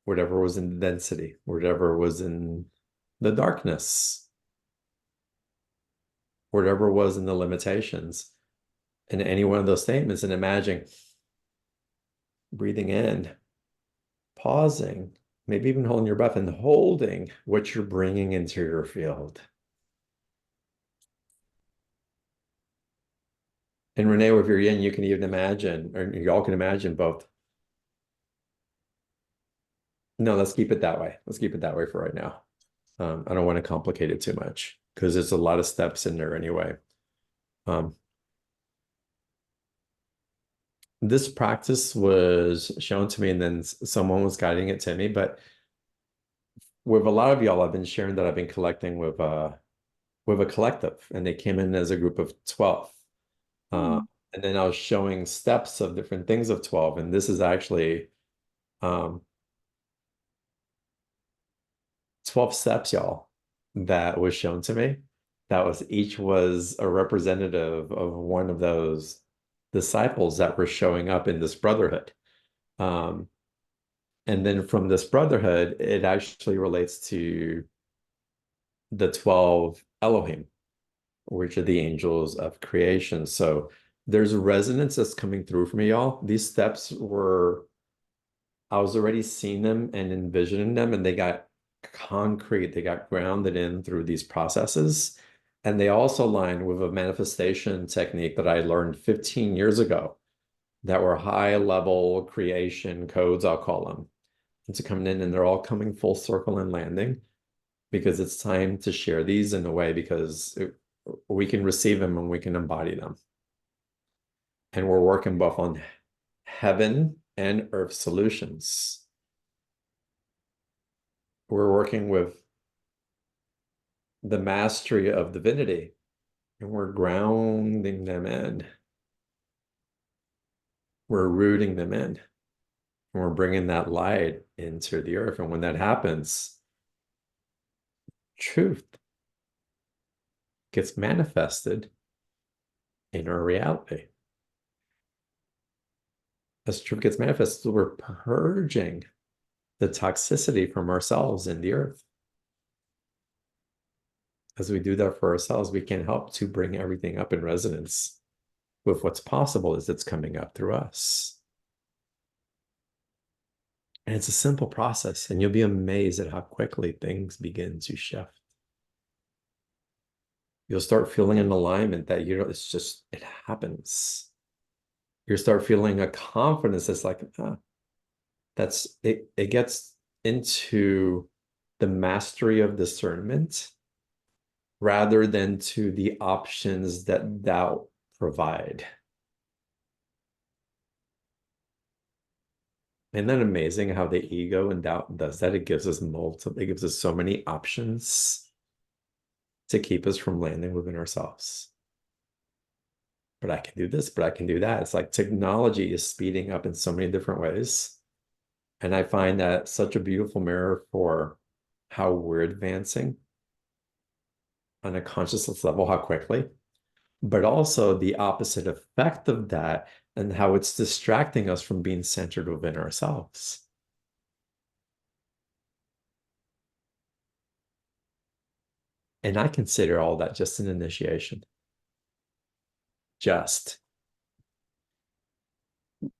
whatever was in the density, whatever was in the darkness, whatever was in the limitations, in any one of those statements, and imagine breathing in, pausing, maybe even holding your breath and holding what you're bringing into your field. And Renee, with your yin, you can even imagine, or y'all can imagine both. No, let's keep it that way. Let's keep it that way for right now. I don't want to complicate it too much because there's a lot of steps in there anyway. Um, this practice was shown to me and then someone was guiding it to me, but with a lot of y'all, I've been sharing that I've been collecting with a collective and they came in as a group of 12. Uh, Hmm. and then I was showing steps of different things of 12. And this is actually um, 12 steps, y'all, that was shown to me. That was each was a representative of one of those disciples that were showing up in this brotherhood. Um, and then from this brotherhood, it actually relates to the 12 Elohim, which are the angels of creation. So there's resonance that's coming through for me, y'all. These steps were I was already seeing them and envisioning them, and they got concrete, they got grounded in through these processes. And they also align with a manifestation technique that I learned 15 years ago that were high level creation codes, I'll call them. It's coming in and they're all coming full circle and landing because it's time to share these in a way because we can receive them and we can embody them. And we're working both on heaven and earth solutions. We're working with the mastery of divinity And we're grounding them in. We're rooting them in. And we're bringing that light into the earth. And when that happens, truth gets manifested in our reality. As truth gets manifested, we're purging the toxicity from ourselves in the earth. As we do that for ourselves, we can help to bring everything up in resonance with what's possible as it's coming up through us. And it's a simple process, and you'll be amazed at how quickly things begin to shift. You'll start feeling an alignment that, it's just, it happens. You'll start feeling a confidence that's like, that's it. It gets into the mastery of discernment rather than to the options that doubt provide. Isn't that amazing how the ego and doubt does that? It gives us it gives us so many options to keep us from landing within ourselves. But I can do this, but I can do that. It's like technology is speeding up in so many different ways. And I find that such a beautiful mirror for how we're advancing on a consciousness level, how quickly, but also the opposite effect of that and how it's distracting us from being centered within ourselves. And I consider all that just an initiation.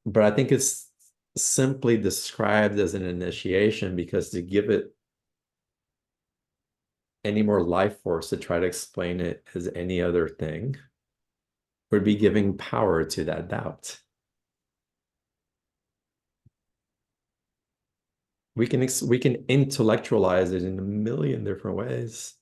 But I think it's simply described as an initiation because to give it any more life force to try to explain it as any other thing would be giving power to that doubt. We can intellectualize it in a million different ways.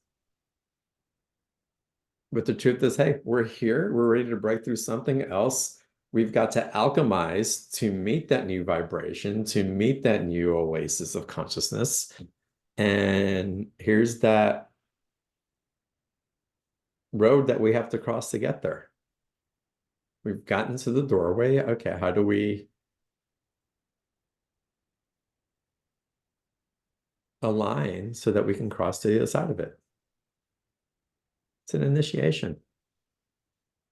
But the truth is, hey, we're here, we're ready to break through something else. We've got to alchemize to meet that new vibration, to meet that new oasis of consciousness. And here's that road that we have to cross to get there. We've gotten to the doorway. Okay, how do we align so that we can cross to the other side of it? It's an initiation.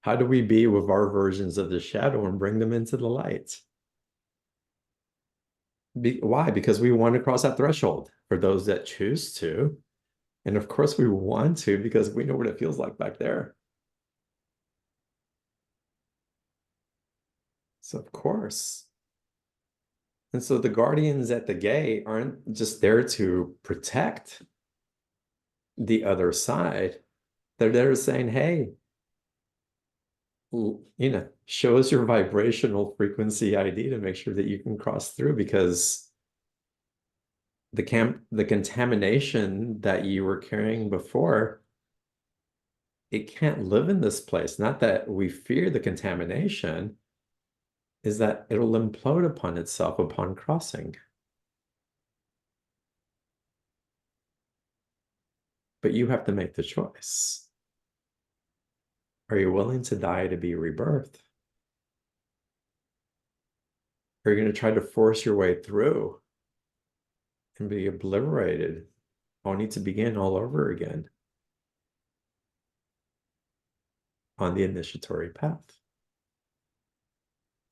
How do we be with our versions of the shadow and bring them into the light? Why? Because we want to cross that threshold for those that choose to. And of course we want to because we know what it feels like back there. So of course. And so the guardians at the gate aren't just there to protect the other side. They're there saying, hey, show us your vibrational frequency ID to make sure that you can cross through, because the contamination that you were carrying before, it can't live in this place. Not that we fear the contamination, is that it'll implode upon itself upon crossing. But you have to make the choice. Are you willing to die to be rebirthed? Are you going to try to force your way through and be obliterated, only to begin all over again on the initiatory path?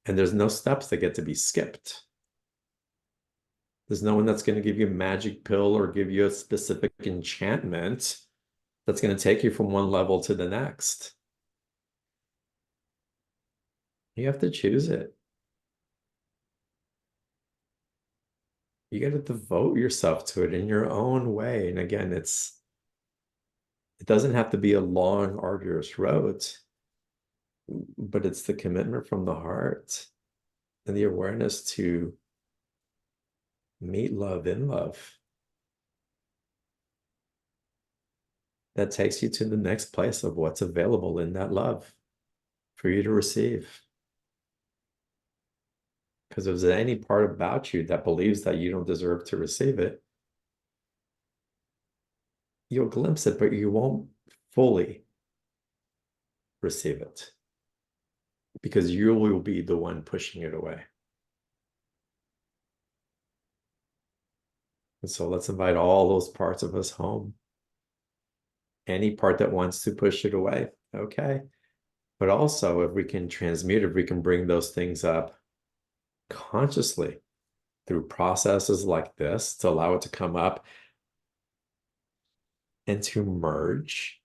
And there's no steps that get to be skipped. There's no one that's going to give you a magic pill or give you a specific enchantment that's going to take you from one level to the next. You have to choose it. You got to devote yourself to it in your own way. And again, it doesn't have to be a long, arduous road, but it's the commitment from the heart and the awareness to meet love in love that takes you to the next place of what's available in that love for you to receive. Because if there's any part about you that believes that you don't deserve to receive it, you'll glimpse it, but you won't fully receive it, because you will be the one pushing it away. And so let's invite all those parts of us home. Any part that wants to push it away, okay. But also, if we can transmute, if we can bring those things up consciously through processes like this to allow it to come up and to merge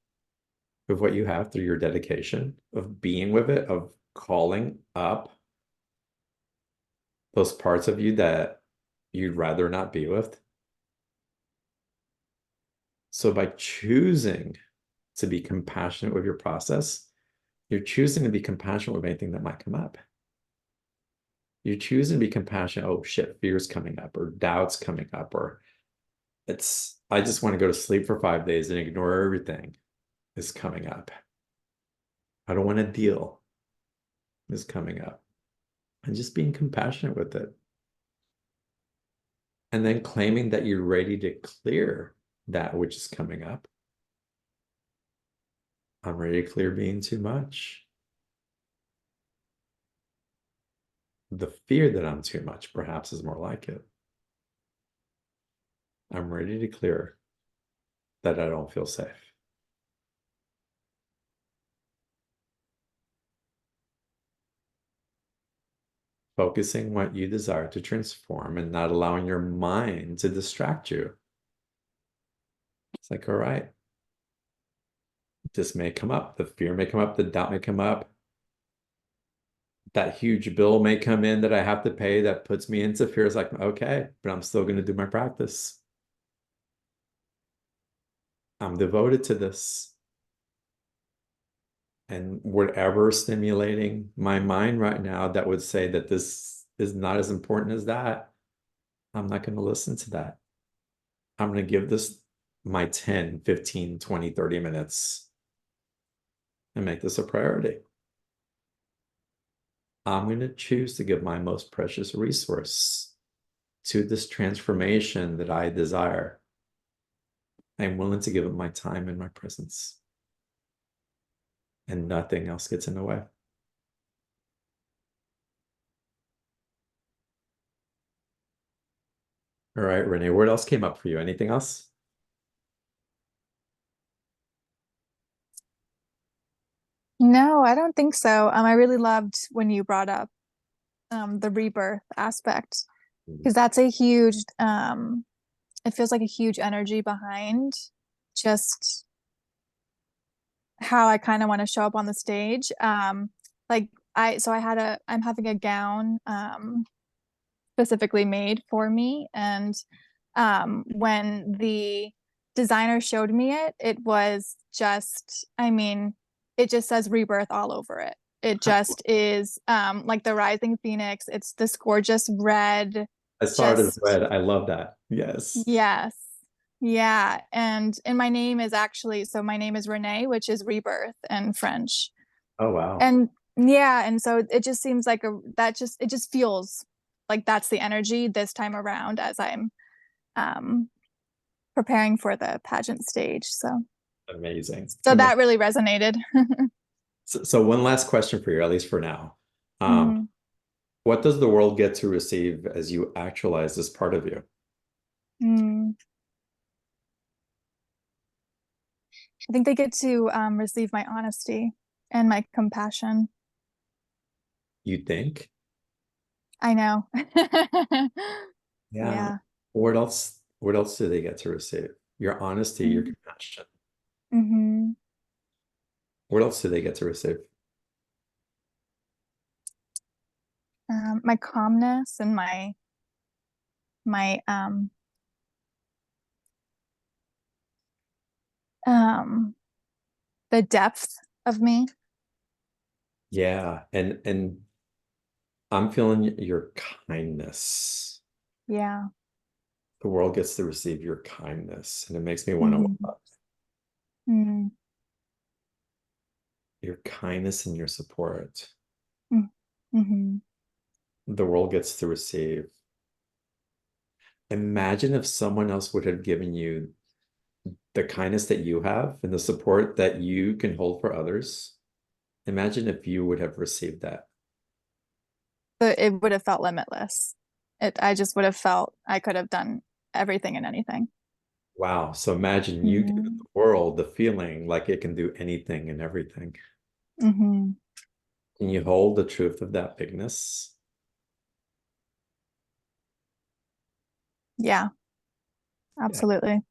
with what you have through your dedication of being with it, of calling up those parts of you that you'd rather not be with. So by choosing to be compassionate with your process, you're choosing to be compassionate with anything that might come up. You're choosing to be compassionate. Oh shit, fear's coming up, or doubt's coming up, or I just want to go to sleep for 5 days and ignore everything is coming up. I don't want to deal is coming up. And just being compassionate with it. And then claiming that you're ready to clear that which is coming up. I'm ready to clear being too much. The fear that I'm too much perhaps is more like it. I'm ready to clear that I don't feel safe. Focusing what you desire to transform and not allowing your mind to distract you. It's like, all right, this may come up, the fear may come up, the doubt may come up. That huge bill may come in that I have to pay that puts me into fear. It's like, okay, but I'm still going to do my practice. I'm devoted to this. And whatever stimulating my mind right now that would say that this is not as important as that, I'm not going to listen to that. I'm going to give this my 10, 15, 20, 30 minutes and make this a priority. I'm going to choose to give my most precious resource to this transformation that I desire. I'm willing to give it my time and my presence. And nothing else gets in the way. All right, Renee, what else came up for you? Anything else? No, I don't think so. I really loved when you brought up the rebirth aspect, because that's a huge it feels like a huge energy behind just how I kind of want to show up on the stage. Like I'm having a gown specifically made for me, and when the designer showed me it, it was just, I mean, it just says rebirth all over it. It just is like the rising phoenix. It's this gorgeous red, I saw it as just red. I love that. Yes. yes. Yeah. And my name is actually, so my name is Renee, which is rebirth in French. Oh, wow. And yeah, and so it just seems like it just feels like that's the energy this time around as I'm um preparing for the pageant stage. So Amazing. that really resonated. So one last question for you, at least for now. Mhm. What does the world get to receive as you actualize this part of you? Mm. I think they get to receive my honesty and my compassion. You think? I know. Yeah. Yeah. What else do they get to receive? Your honesty, your Mm. compassion. Mhm. What else do they get to receive? My calmness and my um the depth of me. Yeah, and I'm feeling your kindness. Yeah. The world gets to receive your kindness, and it makes me want to Mhm. love Mm. your kindness and your support. Mm. Mhm. The world gets to receive. Imagine if someone else would have given you the kindness that you have and the support that you can hold for others. Imagine if you would have received that. But it would have felt limitless. I just would have felt I could have done everything and anything. Wow. So imagine you give the world the feeling like it can do anything and everything. Mm-hmm. Can you hold the truth of that bigness? Yeah, Yeah. absolutely.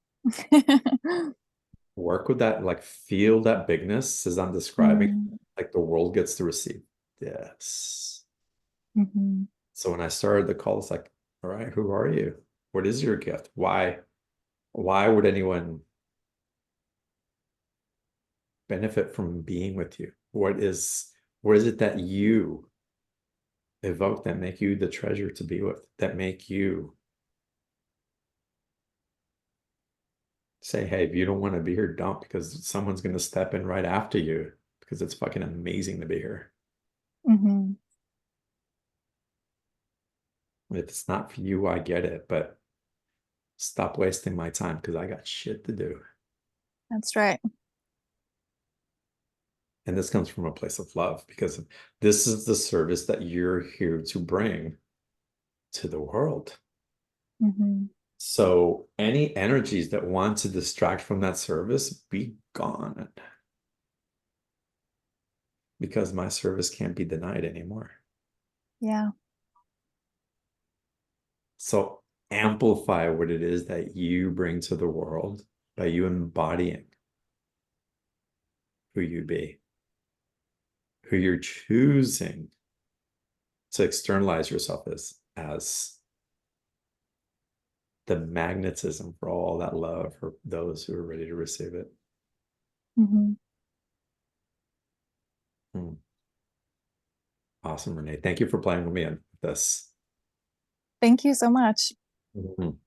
Work with that, like feel that bigness as I'm describing, like the world gets to receive this. Mm-hmm. So when I started the call, it's like, all right, who are you? What is your gift? Why would anyone benefit from being with you? What is it that you evoke that make you the treasure to be with, that make you say, hey, if you don't want to be here, don't, because someone's going to step in right after you because it's fucking amazing to be here. Mm-hmm. If it's not for you, I get it, but stop wasting my time because I got shit to do. That's right. And this comes from a place of love because this is the service that you're here to bring to the world. Mm-hmm. So any energies that want to distract from that service, be gone. Because my service can't be denied anymore. Yeah. So amplify what it is that you bring to the world by you embodying who you be, who you're choosing to externalize yourself as the magnetism for all that love for those who are ready to receive it. Mm-hmm. Hmm. Awesome, Renee. Thank you for playing with me on this. Thank you so much. Mhm.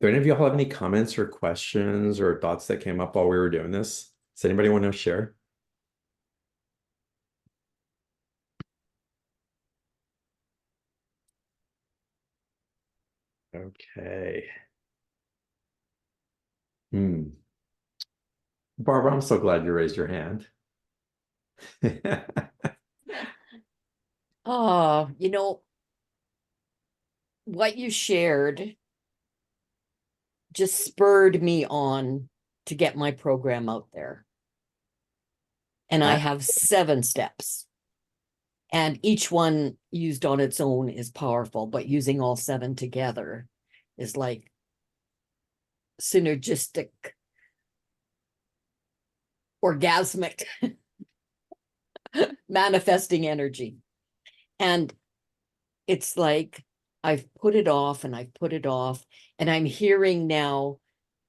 Do any of y'all have any comments or questions or thoughts that came up while we were doing this? Does anybody want to share? Okay. Barbara, I'm so glad you raised your hand. Oh, what you shared just spurred me on to get my program out there. And I have 7 steps. And each one used on its own is powerful, but using all 7 together is like synergistic, orgasmic, manifesting energy. And it's like I've put it off and I've put it off. And I'm hearing now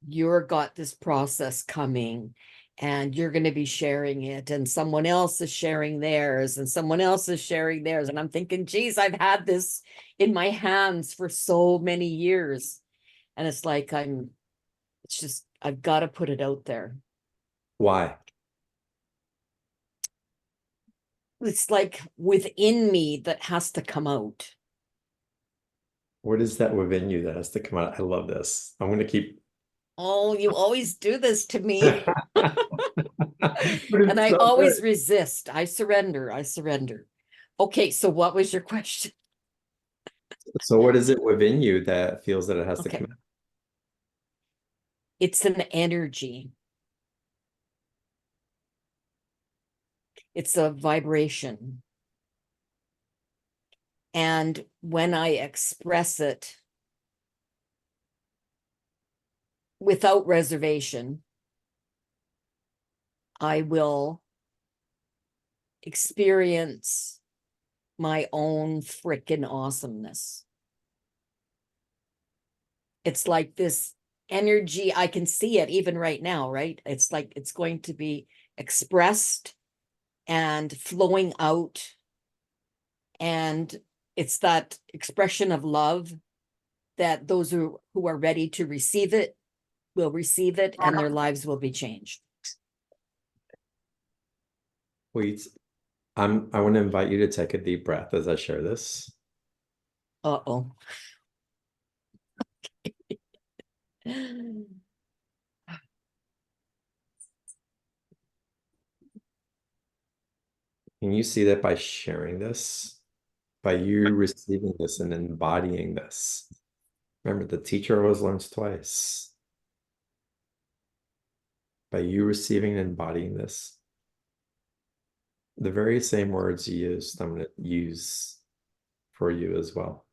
you're got this process coming and you're going to be sharing it, and someone else is sharing theirs, and someone else is sharing theirs. And I'm thinking, geez, I've had this in my hands for so many years. And it's like, it's just, I've got to put it out there. Why? It's like within me that has to come out. What is that within you that has to come out? I love this. I'm going to keep. Oh, you always do this to me. But And it's I so always good. resist. I surrender. I surrender. Okay, so what was your question? So what is it within you that feels that it has to Okay. come out? It's an energy. It's a vibration. And when I express it without reservation, I will experience my own freaking awesomeness. It's like this energy, I can see it even right now, right? It's like it's going to be expressed and flowing out. And it's that expression of love that those who are ready to receive it will receive it, and their lives will be changed. Wait, I want to invite you to take a deep breath as I share this. Uh-oh. Can you see that by sharing this, by you receiving this and embodying this? Remember, the teacher always learns twice. By you receiving and embodying this, the very same words you used, I'm going to use for you as well.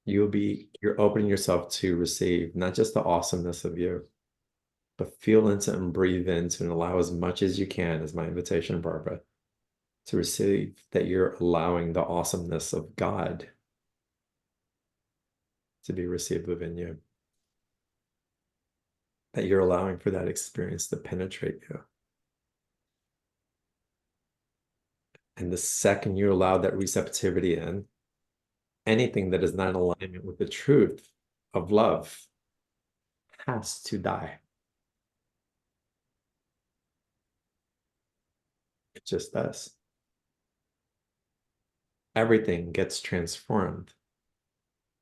You're opening yourself to receive not just the awesomeness of you, but feel into and breathe into and allow as much as you can, as my invitation, Barbara, to receive that you're allowing the awesomeness of God to be received within you. That you're allowing for that experience to penetrate you. And the second you allow that receptivity in, anything that is not in alignment with the truth of love has to die. It just does. Everything gets transformed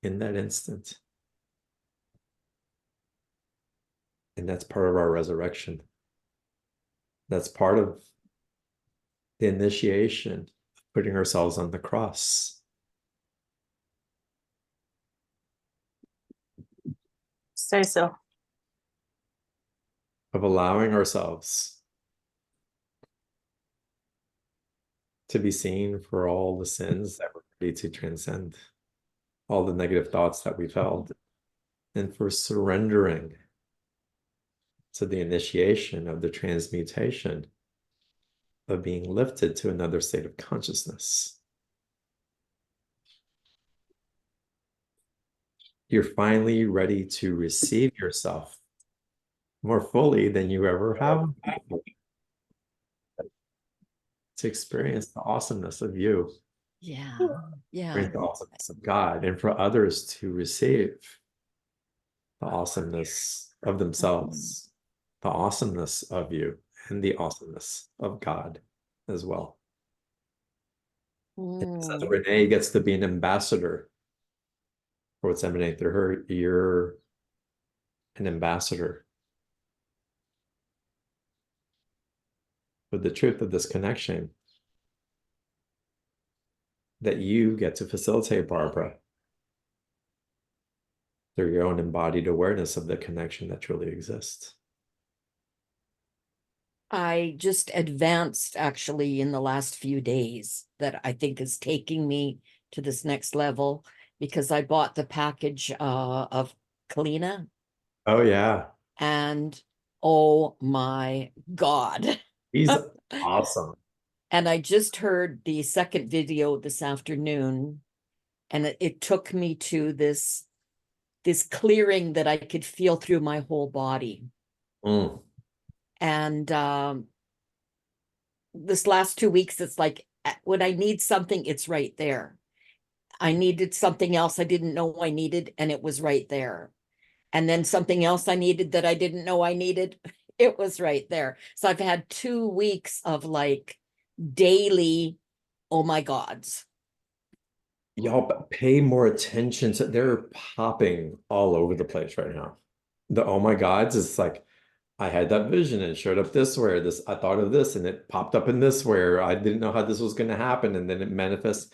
in that instant. And that's part of our resurrection. That's part of the initiation of putting ourselves on the cross. Say so. Of allowing ourselves to be seen for all the sins that we're ready to transcend, all the negative thoughts that we've held, and for surrendering to the initiation of the transmutation of being lifted to another state of consciousness. You're finally ready to receive yourself more fully than you ever have before, to experience the awesomeness of you. Yeah. Yeah. Experience the awesomeness of God, and for others to receive the awesomeness of themselves, the awesomeness of you, and the awesomeness of God as well. As Renee gets to be an ambassador for what's emanating through her, you're an ambassador for the truth of this connection that you get to facilitate, Barbara, through your own embodied awareness of the connection that truly exists. I just advanced actually in the last few days that I think is taking me to this next level, because I bought the package of Kalina, Oh, yeah. and oh my God. He's awesome. And I just heard the second video this afternoon, and it took me to this clearing that I could feel through my whole body. Mm. And this last 2 weeks, it's like when I need something, it's right there. I needed something else I didn't know I needed, and it was right there. And then something else I needed that I didn't know I needed, it was right there. So I've had 2 weeks of like daily, oh my gods. Y'all pay more attention to, they're popping all over the place right now. The oh my gods, it's like, I had that vision and it showed up this way, this, I thought of this and it popped up in this way, I didn't know how this was going to happen, and then it manifests.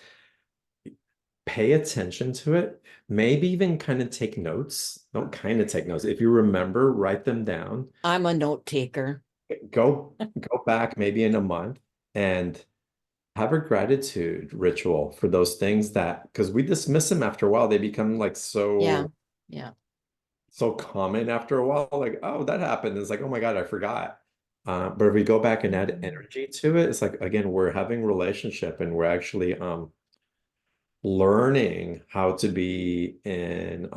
Pay attention to it. Maybe even kind of take notes. Don't kind of take notes. If you remember, write them down. I'm a note taker. Go back maybe in a month and have a gratitude ritual for those things that, because we dismiss them after a while, they become like so so common after a while, like, oh, that happened. It's like, oh my God, I forgot. But if we go back and add energy to it, it's like, again, we're having relationship and we're actually learning how to be in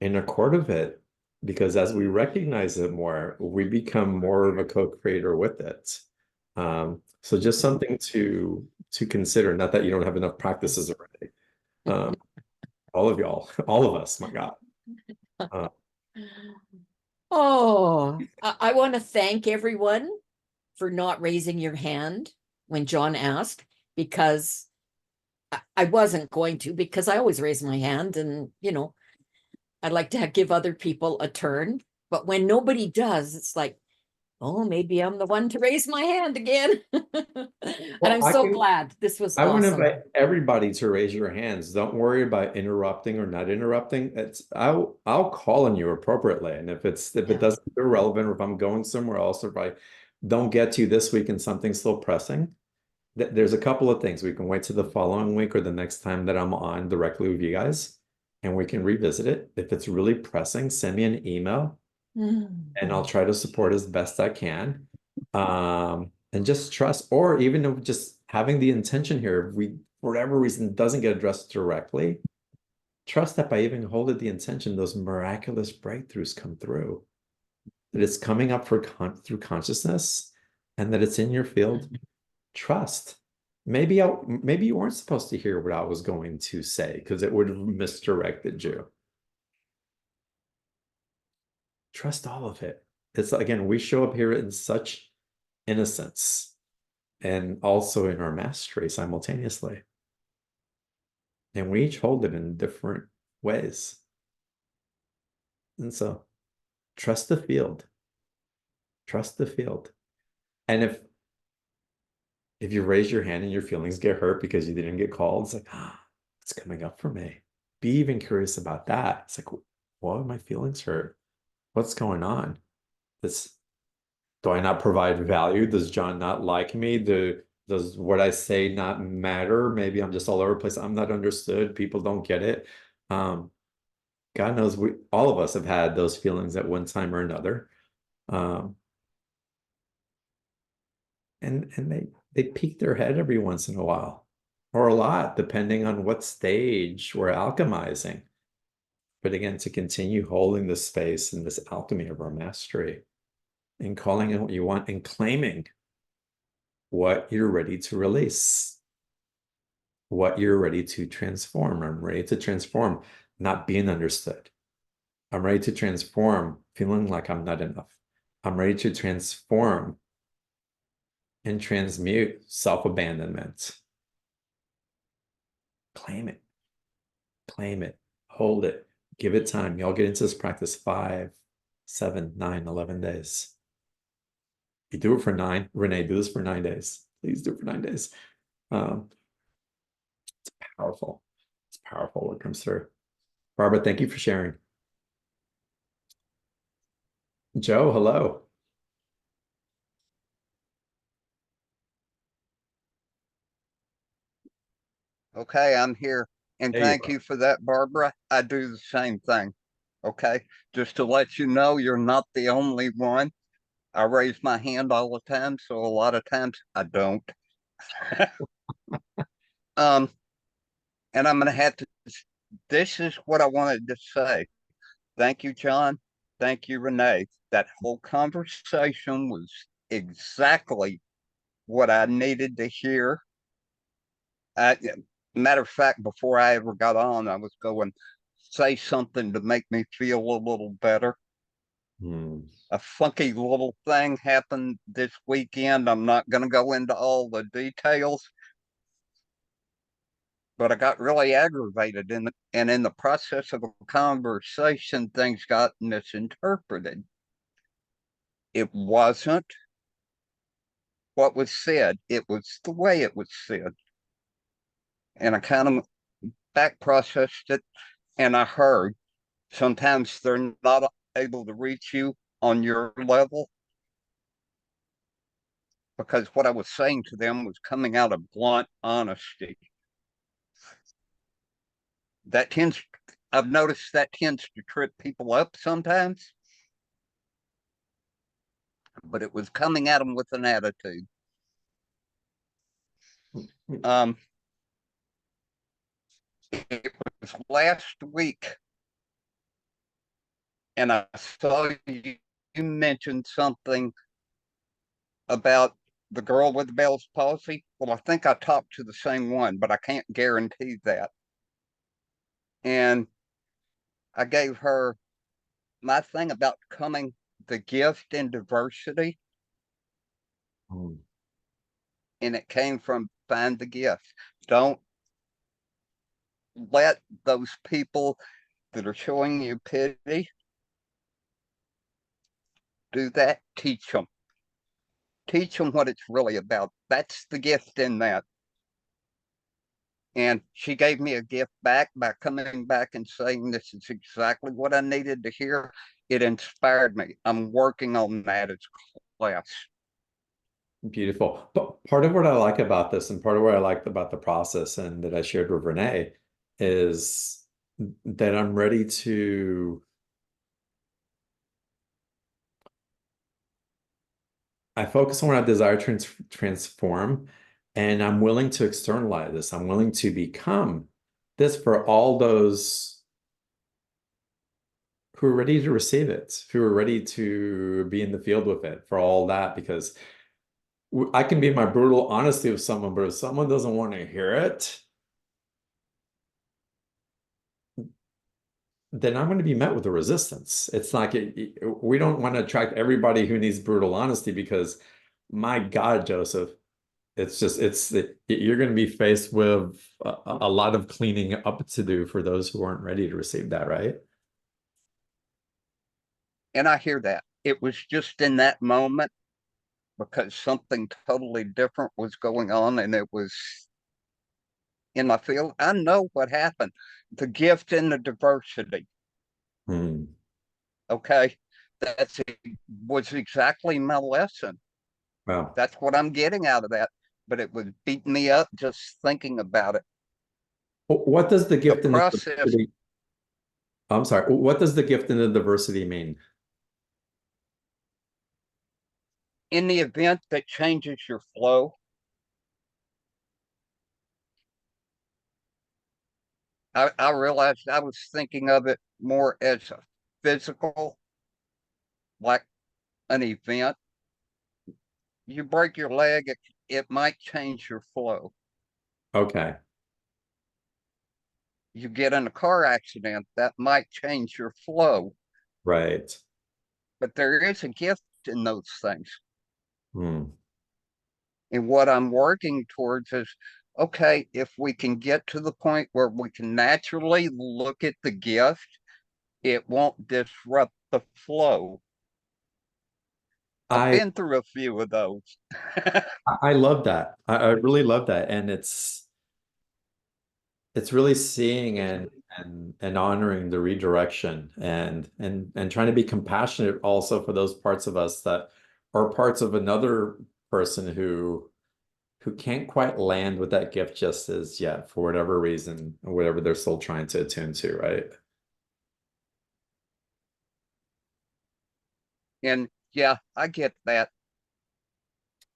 accord of it, because as we recognize it more, we become more of a co-creator with it. So just something to consider. Not that you don't have enough practices already. All of y'all, all of us, my God. I want to thank everyone for not raising your hand when John asked, because I wasn't going to, because I always raise my hand, and I'd like to give other people a turn. But when nobody does, it's like, oh, maybe I'm the one to raise my hand again. And Well, I'm so glad. This was I want to awesome. invite everybody to raise your hands. Don't worry about interrupting or not interrupting. I'll call on you appropriately. And if Yeah. it doesn't feel relevant, or if I'm going somewhere else, or if I don't get to you this week and something's still pressing, there's a couple of things. We can wait to the following week or the next time that I'm on directly with you guys, and we can revisit it. If it's really pressing, send me an email and I'll try to support as best I can. And just trust, or even if just having the intention here, if we, for whatever reason, doesn't get addressed directly, trust that by even holding the intention, those miraculous breakthroughs come through. That it's coming up through consciousness, and that it's in your field. Trust. Maybe you weren't supposed to hear what I was going to say because it would have misdirected you. Trust all of it. It's again, we show up here in such innocence and also in our mastery simultaneously. And we each hold it in different ways. And so trust the field. Trust the field. And if you raise your hand and your feelings get hurt because you didn't get called, it's like, ah, it's coming up for me. Be even curious about that. It's like, why are my feelings hurt? What's going on? Do I not provide value? Does John not like me? Does what I say not matter? Maybe I'm just all over the place. I'm not understood. People don't get it. Um, God knows all of us have had those feelings at one time or another. Um, and they peek their head every once in a while, or a lot, depending on what stage we're alchemizing. But again, to continue holding this space and this alchemy of our mastery and calling it what you want and claiming what you're ready to release, what you're ready to transform. I'm ready to transform, not being understood. I'm ready to transform, feeling like I'm not enough. I'm ready to transform and transmute self-abandonment. Claim it, hold it, give it time. Y'all get into this practice 5, 7, 9, 11 days. You do it for 9. Renee, do this for 9 days. Please do it for 9 days. It's powerful. It's powerful what comes through. Barbara, thank you for sharing. Joe, hello. Okay, I'm here. And There you thank are. you for that, Barbara. I do the same thing. Okay, just to let you know, you're not the only one. I raise my hand all the time, so a lot of times I don't. um, and I'm gonna have to. This is what I wanted to say. Thank you, John. Thank you, Renee. That whole conversation was exactly what I needed to hear. Matter of fact, before I ever got on, I was going say something to make me feel a little better. A funky little thing happened this weekend. I'm not going to go into all the details, but I got really aggravated and in the process of a conversation, things got misinterpreted. It wasn't what was said, it was the way it was said. And I kind of back processed it and I heard sometimes they're not able to reach you on your level because what I was saying to them was coming out of blunt honesty. That tends, I've noticed that tends to trip people up sometimes, but it was coming at them with an attitude. It was last week, and I saw you mentioned something about the girl with the Bell's palsy. Well, I think I talked to the same one, but I can't guarantee that. And I gave her my thing about becoming the gift in diversity. And it came from find the gift. Don't let those people that are showing you pity do that. Teach them. teach them what it's really about. That's the gift in that. And she gave me a gift back by coming back and saying, this is exactly what I needed to hear. It inspired me. I'm working on that as class. Beautiful. But part of what I like about this, and part of what I liked about the process and that I shared with Renee, is that I'm ready to, I focus on what I desire to transform, and I'm willing to externalize this. I'm willing to become this for all those who are ready to receive it, who are ready to be in the field with it, for all that, because I can be my brutal honesty with someone, but if someone doesn't want to hear it, then I'm going to be met with a resistance. It's like we don't want to attract everybody who needs brutal honesty, because my God, Joseph, you're going to be faced with a lot of cleaning up to do for those who aren't ready to receive that, right? And I hear that. It was just in that moment because something totally different was going on and it was in my field. I know what happened. The gift and the diversity. Hmm. Okay. That's was exactly my lesson. Wow. That's what I'm getting out of that. But it would beat me up just thinking about it. What does the The gift and the process diversity, I'm sorry, what does the gift and the diversity mean? in the event that changes your flow, I realized I was thinking of it more as a physical, like an event. You break your leg, it might change your flow. Okay. You get in a car accident, that might change your flow. Right. But there is a gift in those things. Hmm. And what I'm working towards is, okay, if we can get to the point where we can naturally look at the gift, it won't disrupt the flow. I've I been through a few of those. I love that. I really love that. And it's really seeing and honoring the redirection, and trying to be compassionate also for those parts of us that are parts of another person who can't quite land with that gift just as yet, for whatever reason, or whatever they're still trying to attune to, right? And yeah, I get that.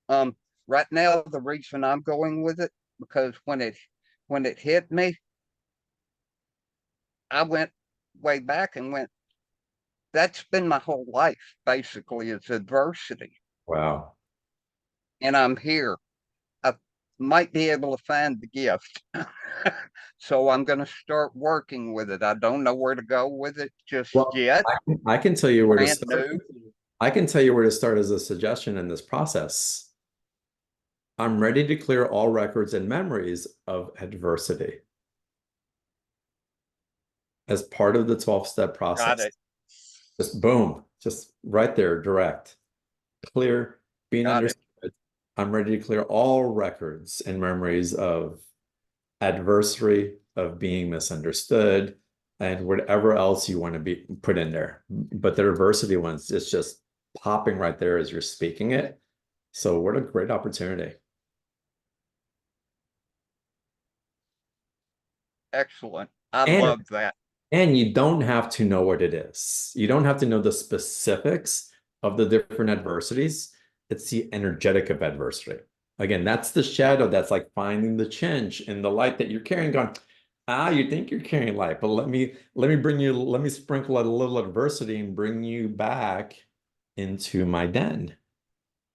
Um, right now the reason I'm going with it, because when it hit me, I went way back and went, that's been my whole life, basically, it's adversity. Wow. And I'm here. I might be able to find the gift. So I'm going to start working with it. I don't know where to go with it just Well, yet. I can tell you where to Brand start. new. I can tell you where to start as a suggestion in this process. I'm ready to clear all records and memories of adversity as part of the 12-step Got process. it. Just boom, just right there, direct, clear, being Got it. understood. I'm ready to clear all records and memories of adversary, of being misunderstood, and whatever else you want to be put in there. But the adversity ones, it's just popping right there as you're speaking it. So what a great opportunity. Excellent. I And love that. And you don't have to know what it is. You don't have to know the specifics of the different adversities. It's the energetic of adversity. Again, that's the shadow that's like finding the chinch in the light that you're carrying, going, you think you're carrying light, but let me sprinkle a little adversity and bring you back into my den.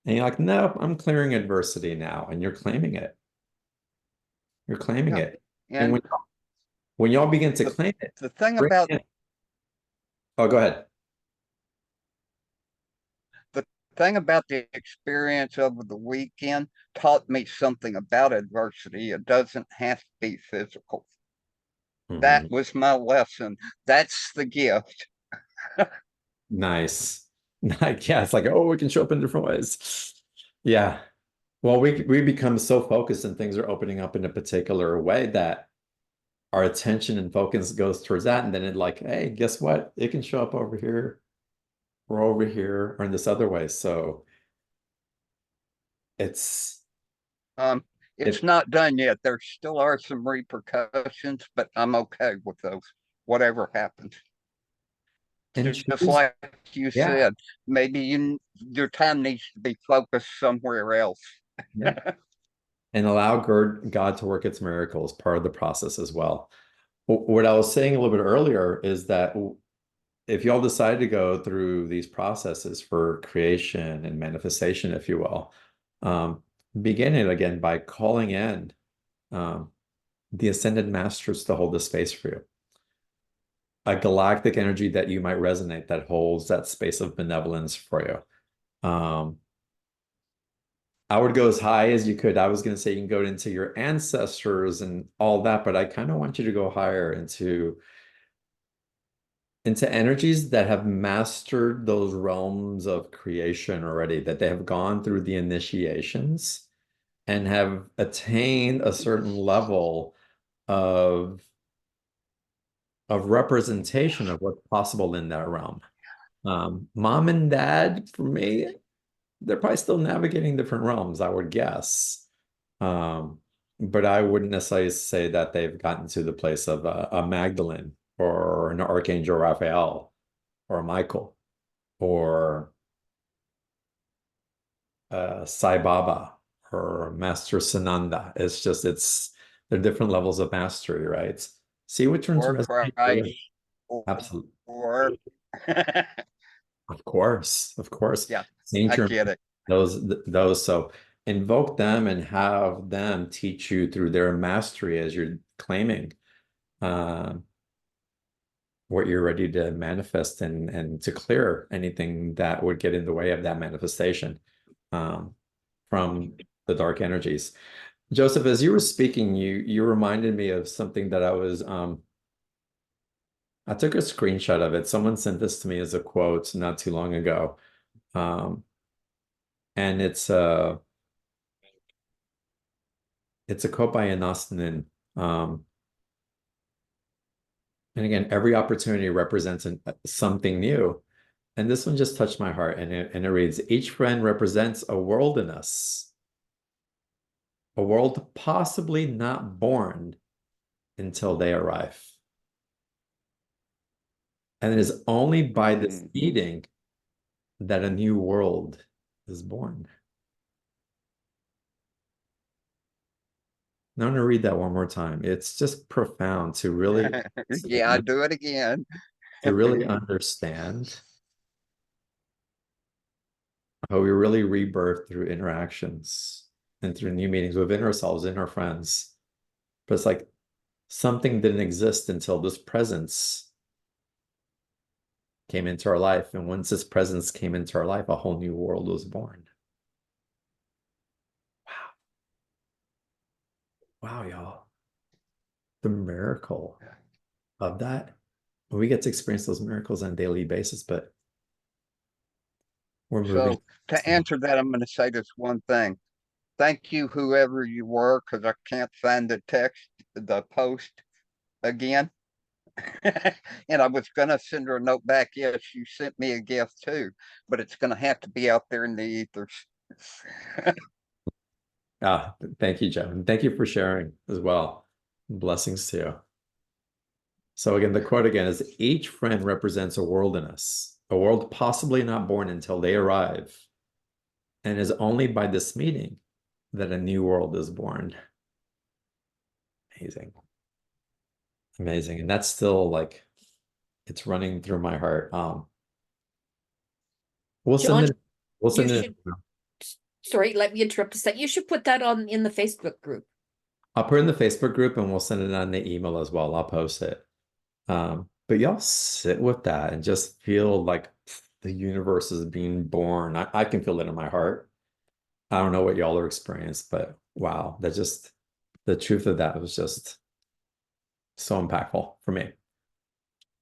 And you're like, nope, I'm clearing adversity now. And you're claiming it. You're claiming Yeah. it. And And when y'all begin to the, claim it, the thing bring about it in. Oh, go ahead. the thing about the experience over the weekend taught me something about adversity. It doesn't have to be physical. That Mhm. was my lesson. That's the gift. Nice. Like, yeah, it's like, oh, we can show up in different ways. Yeah. Well, we become so focused and things are opening up in a particular way that our attention and focus goes towards that. And then it like, hey, guess what? It can show up over here or over here or in this other way. So it's Um, it's it not done yet. There still are some repercussions, but I'm okay with those, whatever happens. and Just choose, like you yeah, said, maybe your time needs to be focused somewhere else. yeah. And allow God to work its miracles, part of the process as well. What I was saying a little bit earlier is that if y'all decide to go through these processes for creation and manifestation, if you will, um, begin it again by calling in um, the ascended masters to hold the space for you. A galactic energy that you might resonate that holds that space of benevolence for you. I would go as high as you could. I was going to say you can go into your ancestors and all that, but I kind of want you to go higher into energies that have mastered those realms of creation already, that they have gone through the initiations and have attained a certain level of representation of what's possible in that realm. Mom and dad, for me, they're probably still navigating different realms, I would guess. Um, but I wouldn't necessarily say that they've gotten to the place of a Magdalene or an Archangel Raphael or Michael or Sai Baba or Master Sananda. They're different levels of mastery, right? See which ones Or resonate for Christ, you. Absolutely. or Of course. yeah, I Nature, get it. those. So invoke them and have them teach you through their mastery as you're claiming uh, what you're ready to manifest and to clear anything that would get in the way of that manifestation um, from the dark energies. Joseph, as you were speaking, you reminded me of something that I took a screenshot of it. Someone sent this to me as a quote not too long ago. Um, and it's a quote by Anastasian. Um, and again, every opportunity represents something new. And this one just touched my heart. And it reads, each friend represents a world in us, a world possibly not born until they arrive. And it is only by this Mm. meeting that a new world is born. Now I'm going to read that one more time. It's just profound to really Yeah, I understand, do it again. to really understand how we really rebirth through interactions and through new meetings within ourselves, in our friends. But it's like something didn't exist until this presence came into our life. And once this presence came into our life, a whole new world was born. Wow, y'all. The miracle of that. We get to experience those miracles on a daily basis, but we're moving. So to answer that, I'm going to say this one thing. Thank you, whoever you were, because I can't find the post again. And I was going to send her a note back. Yes, you sent me a gift too, but it's going to have to be out there in the ethers. Thank you, Jeff. And thank you for sharing as well. Blessings to you. So again, the quote again is each friend represents a world in us, a world possibly not born until they arrive. And it is only by this meeting that a new world is born. Amazing. Amazing. And that's still like it's running through my heart. We'll send John, it, we'll you send it. should, sorry, let me interrupt a sec. You should put that on in the Facebook group. I'll put it in the Facebook group and we'll send it on the email as well. I'll post it. But y'all sit with that and just feel like the universe is being born. I can feel it in my heart. I don't know what y'all are experienced, but wow, the truth of that was just so impactful for me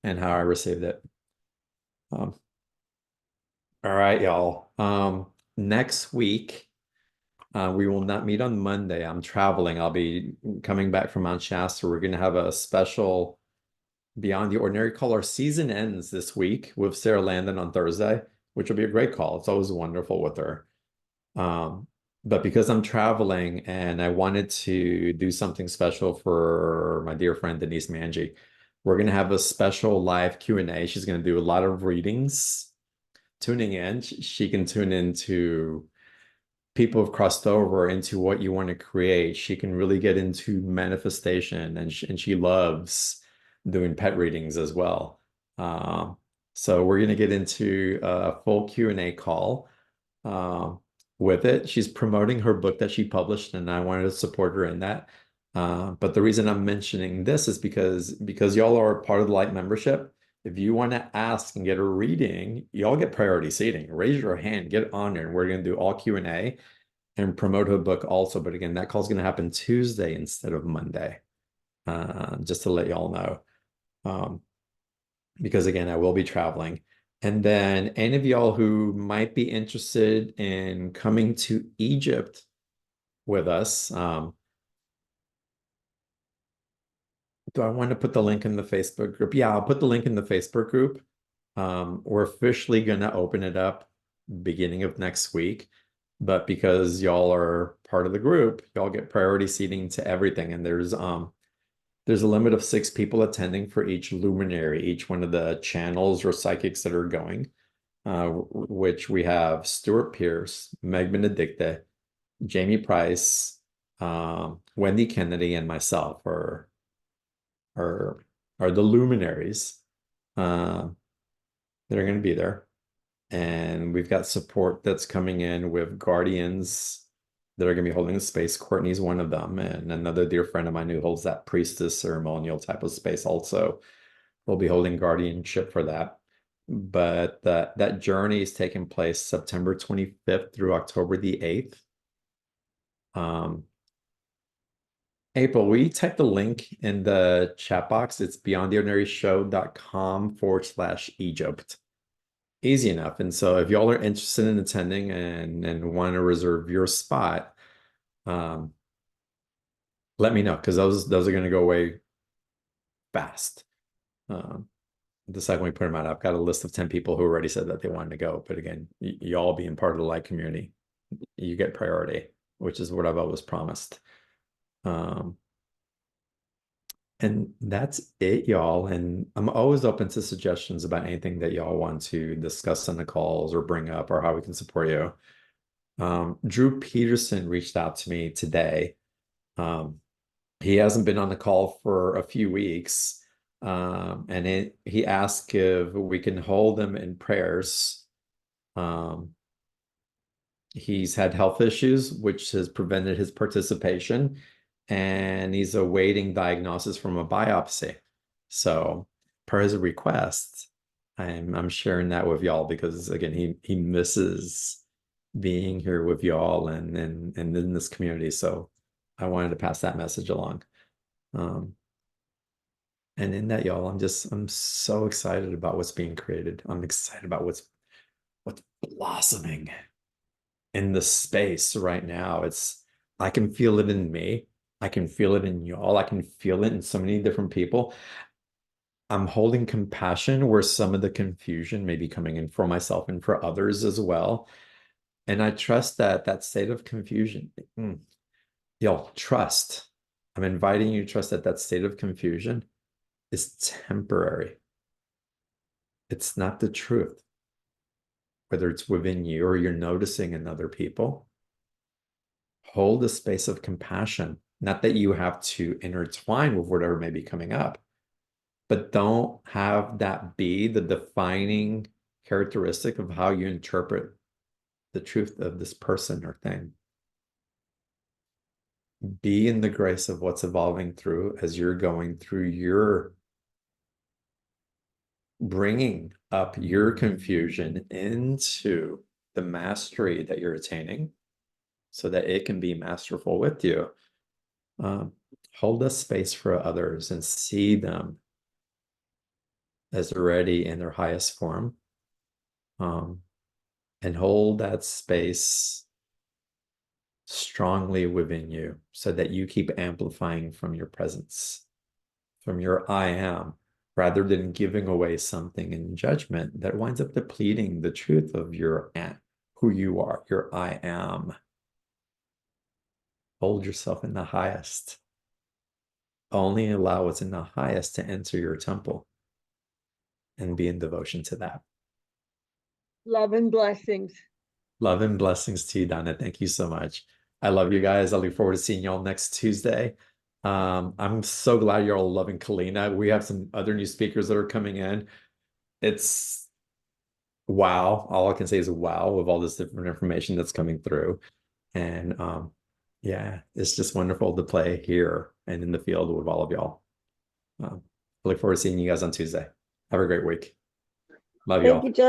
and how I received it. All right, y'all. Next week We will not meet on Monday. I'm traveling. I'll be coming back from Mount Shasta. We're going to have a special Beyond the Ordinary call. Our season ends this week with Sarah Landon on Thursday, which will be a great call. It's always wonderful with her. But because I'm traveling and I wanted to do something special for my dear friend Denise Manji, we're going to have a special live Q&A. She's going to do a lot of readings. Tuning in, she can tune into people have crossed over into what you want to create. She can really get into manifestation, and she loves doing pet readings as well. So we're going to get into a full Q&A call with it. She's promoting her book that she published, and I wanted to support her in that. But the reason I'm mentioning this is because y'all are part of the Light membership. If you want to ask and get a reading, y'all get priority seating. Raise your hand, get on there, and we're going to do all Q&A and promote her book also. But again, that call is going to happen Tuesday instead of Monday, just to let y'all know. Because again, I will be traveling. And then any of y'all who might be interested in coming to Egypt with us, do I want to put the link in the Facebook group? Yeah, I'll put the link in the Facebook group. We're officially going to open it up beginning of next week. But because y'all are part of the group, y'all get priority seating to everything. And there's a limit of 6 people attending for each luminary, each one of the channels or psychics that are going, which we have Stuart Pierce, Meg Benedicta, Jamie Price, Wendy Kennedy, and myself are the luminaries that are going to be there. And we've got support that's coming in with guardians that are going to be holding the space. Courtney's one of them, and another dear friend of mine who holds that priestess ceremonial type of space also will be holding guardianship for that. But that journey is taking place September 25th through October the 8th. April, will you type the link in the chat box? It's beyondtheordinaryshow.com/Egypt. Easy enough. And so if y'all are interested in attending and want to reserve your spot, let me know, because those are going to go away fast. The second we put them out, I've got a list of 10 people who already said that they wanted to go. But again, y'all being part of the Light community, you get priority, which is what I've always promised. And that's it, y'all. And I'm always open to suggestions about anything that y'all want to discuss on the calls or bring up or how we can support you. Drew Peterson reached out to me today. He hasn't been on the call for a few weeks. And he asked if we can hold him in prayers. He's had health issues, which has prevented his participation, and he's awaiting diagnosis from a biopsy. So, per his request, I'm sharing that with y'all because again, he misses being here with y'all and in this community. So, I wanted to pass that message along. And in that, y'all, I'm so excited about what's being created. I'm excited about what's blossoming in the space right now. I can feel it in me. I can feel it in y'all. I can feel it in so many different people. I'm holding compassion where some of the confusion may be coming in for myself and for others as well. And I trust that state of confusion, y'all, trust. I'm inviting you to trust that state of confusion is temporary. It's not the truth. Whether it's within you or you're noticing in other people, hold a space of compassion. Not that you have to intertwine with whatever may be coming up, but don't have that be the defining characteristic of how you interpret the truth of this person or thing. Be in the grace of what's evolving through as you're going through your bringing up your confusion into the mastery that you're attaining so that it can be masterful with you. Hold a space for others and see them as already in their highest form. And hold that space strongly within you so that you keep amplifying from your presence, from your I am, rather than giving away something in judgment that winds up depleting the truth of your who you are, your I am. Hold yourself in the highest. Only allow what's in the highest to enter your temple and be in devotion to that. Love and blessings. Love and blessings to you, Donna. Thank you so much. I love you guys. I look forward to seeing y'all next Tuesday. I'm so glad you're all loving Kalina. We have some other new speakers that are coming in. It's wow. All I can say is wow with all this different information that's coming through. And yeah, it's just wonderful to play here and in the field with all of y'all. I look forward to seeing you guys on Tuesday. Have a great week. Love you all. Thank you, John.